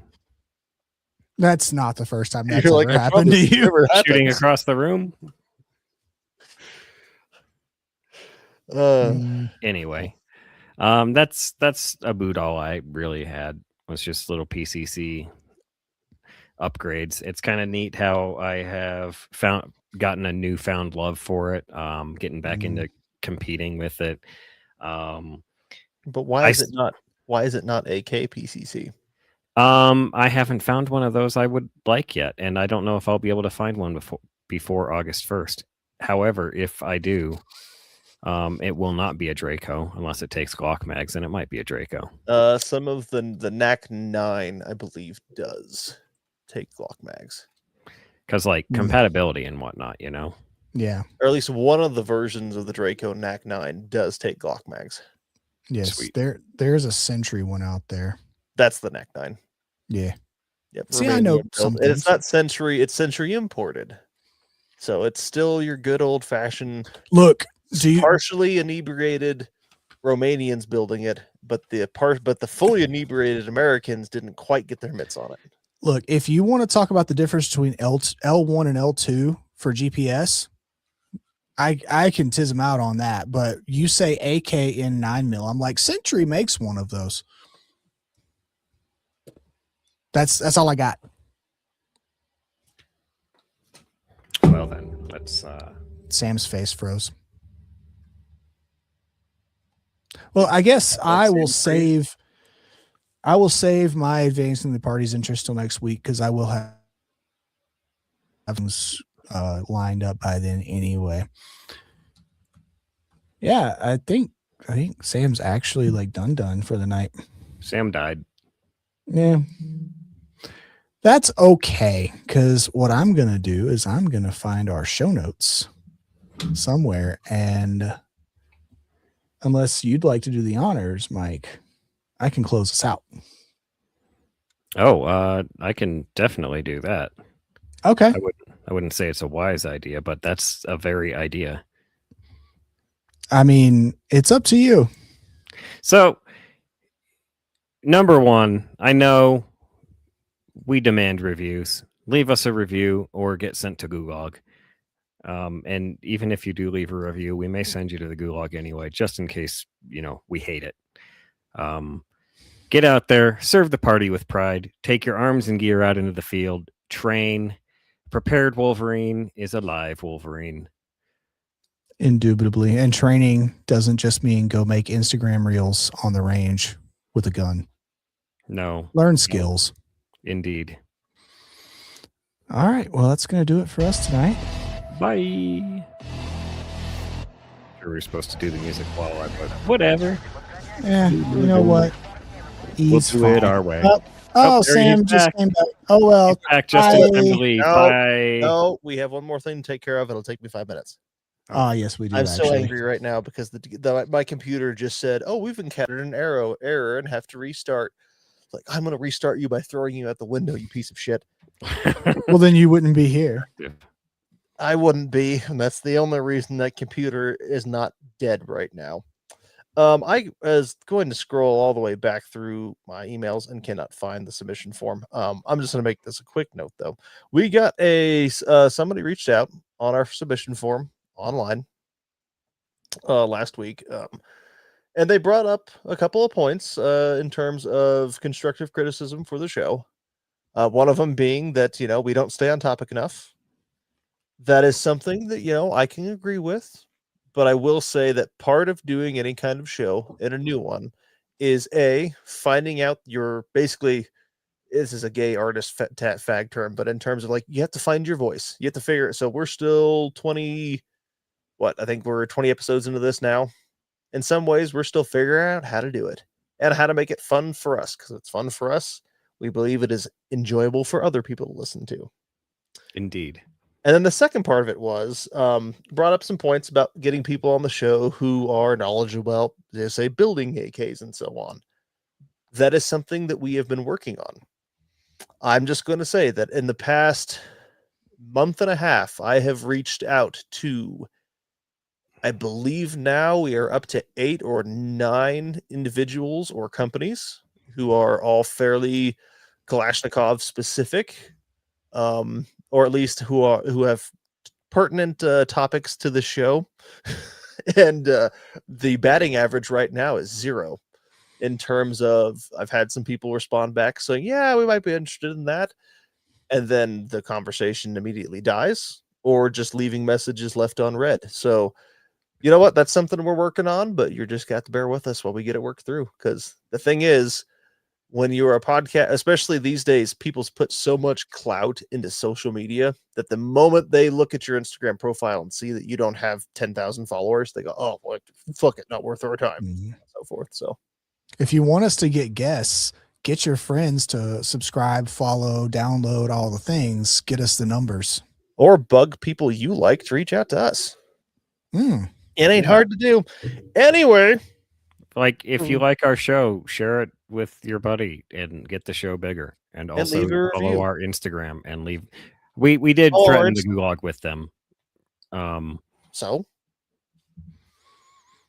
That's not the first time that's ever happened to you. Shooting across the room. Anyway, that's about all I really had was just little PCC upgrades. It's kind of neat how I have gotten a newfound love for it. Getting back into competing with it. But why is it not AK PCC? I haven't found one of those I would like yet, and I don't know if I'll be able to find one before August 1st. However, if I do, it will not be a Draco unless it takes Glock mags, and it might be a Draco. Some of the NAC 9, I believe, does take Glock mags. Because compatibility and whatnot, you know? Yeah. Or at least one of the versions of the Draco NAC 9 does take Glock mags. Yes, sweet. There's a Sentry one out there. That's the NAC 9. Yeah. Yep. See, I know something. It's not Sentry, it's Sentry imported. So it's still your good old fashioned partially inebriated Romanians building it, but the fully inebriated Americans didn't quite get their mitts on it. Look, if you want to talk about the difference between L1 and L2 for GPS, I can tiz them out on that, but you say AK in 9mm. I'm like, Sentry makes one of those. That's all I got. Well then, let's Sam's face froze. Well, I guess I will save my advancing the party's interest till next week, because I will have things lined up by then anyway. Yeah, I think Sam's actually done for the night. Sam died. Yeah. That's okay, because what I'm going to do is I'm going to find our show notes somewhere, and unless you'd like to do the honors, Mike, I can close us out. Oh, I can definitely do that. Okay. I wouldn't say it's a wise idea, but that's a very idea. I mean, it's up to you. So, number one, I know we demand reviews. Leave us a review or get sent to Gulag. And even if you do leave a review, we may send you to the Gulag anyway, just in case, we hate it. Get out there, serve the party with pride, take your arms and gear out into the field, train. Prepared Wolverine is a live Wolverine. Indubitably. And training doesn't just mean go make Instagram reels on the range with a gun. No. Learn skills. Indeed. All right. Well, that's going to do it for us tonight. Bye. Sure, we're supposed to do the music while I put whatever. Yeah. You know what? We'll do it our way. Sam just came back. Oh, well. He's back just in time to leave. Bye. No, we have one more thing to take care of. It'll take me 5 minutes. Oh, yes, we do. I'm so angry right now because my computer just said, "Oh, we've encountered an error and have to restart." It's like, I'm going to restart you by throwing you out the window, you piece of shit. Well, then you wouldn't be here. I wouldn't be, and that's the only reason that computer is not dead right now. I was going to scroll all the way back through my emails and cannot find the submission form. I'm just going to make this a quick note, though. We got somebody reached out on our submission form online last week, and they brought up a couple of points in terms of constructive criticism for the show. One of them being that we don't stay on topic enough. That is something that I can agree with, but I will say that part of doing any kind of show and a new one is finding out your basically. This is a gay artist fag term, but in terms of you have to find your voice. You have to figure it. So we're still 20. I think we're 20 episodes into this now. in some ways, we're still figuring out how to do it and how to make it fun for us, because it's fun for us. We believe it is enjoyable for other people to listen to. Indeed. And then the second part of it was brought up some points about getting people on the show who are knowledgeable about, say, building AKs and so on. That is something that we have been working on. I'm just going to say that in the past month and a half, I have reached out to, I believe now we are up to 8 or 9 individuals or companies who are all fairly Kalashnikov specific, or at least who have pertinent topics to the show. And the batting average right now is 0 in terms of, I've had some people respond back saying, yeah, we might be interested in that. And then the conversation immediately dies, or just leaving messages left unread. So, you know what? That's something we're working on, but you're just got to bear with us while we get it worked through. Because the thing is, when you're a podcast, especially these days, people's put so much clout into social media that the moment they look at your Instagram profile and see that you don't have 10,000 followers, they go, oh, well, fuck it, not worth our time, and so forth. So if you want us to get guests, get your friends to subscribe, follow, download all the things, get us the numbers. Or bug people you like to reach out to us. It ain't hard to do. Anyway. Like, if you like our show, share it with your buddy and get the show bigger. And also follow our Instagram and leave. We did threaten the gulag with them. So?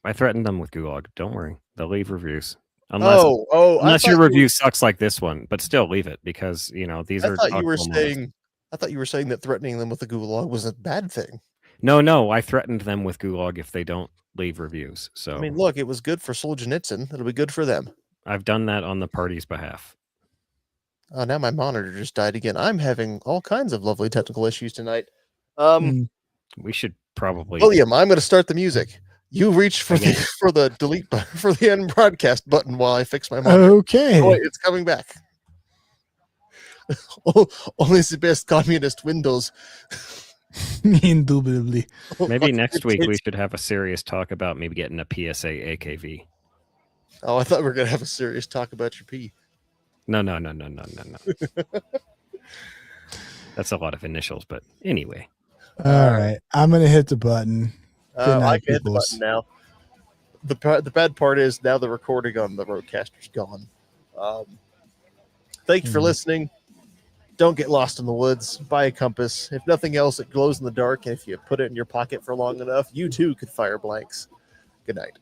I threatened them with gulag. Don't worry. They'll leave reviews. Unless your review sucks like this one, but still leave it, because, you know, these are. I thought you were saying that threatening them with the gulag was a bad thing. No, I threatened them with gulag if they don't leave reviews. So, I mean, look, it was good for Solzhenitsyn. It'll be good for them. I've done that on the party's behalf. Oh, now my monitor just died again. I'm having all kinds of lovely technical issues tonight. We should probably. William, I'm going to start the music. You reach for the delete button, for the end broadcast button, while I fix my monitor. Okay. Oh, wait, it's coming back. Only the best communist Windows. Indubitably. Maybe next week we should have a serious talk about maybe getting a PSA AKV. Oh, I thought we were going to have a serious talk about your pee. No. That's a lot of initials, but anyway. All right. I'm going to hit the button. I can hit the button now. The bad part is now the recording on the Roadcaster's gone. Thank you for listening. Don't get lost in the woods. Buy a compass. If nothing else, it glows in the dark. And if you put it in your pocket for long enough, you too could fire blanks. Good night.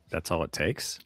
That's all it takes.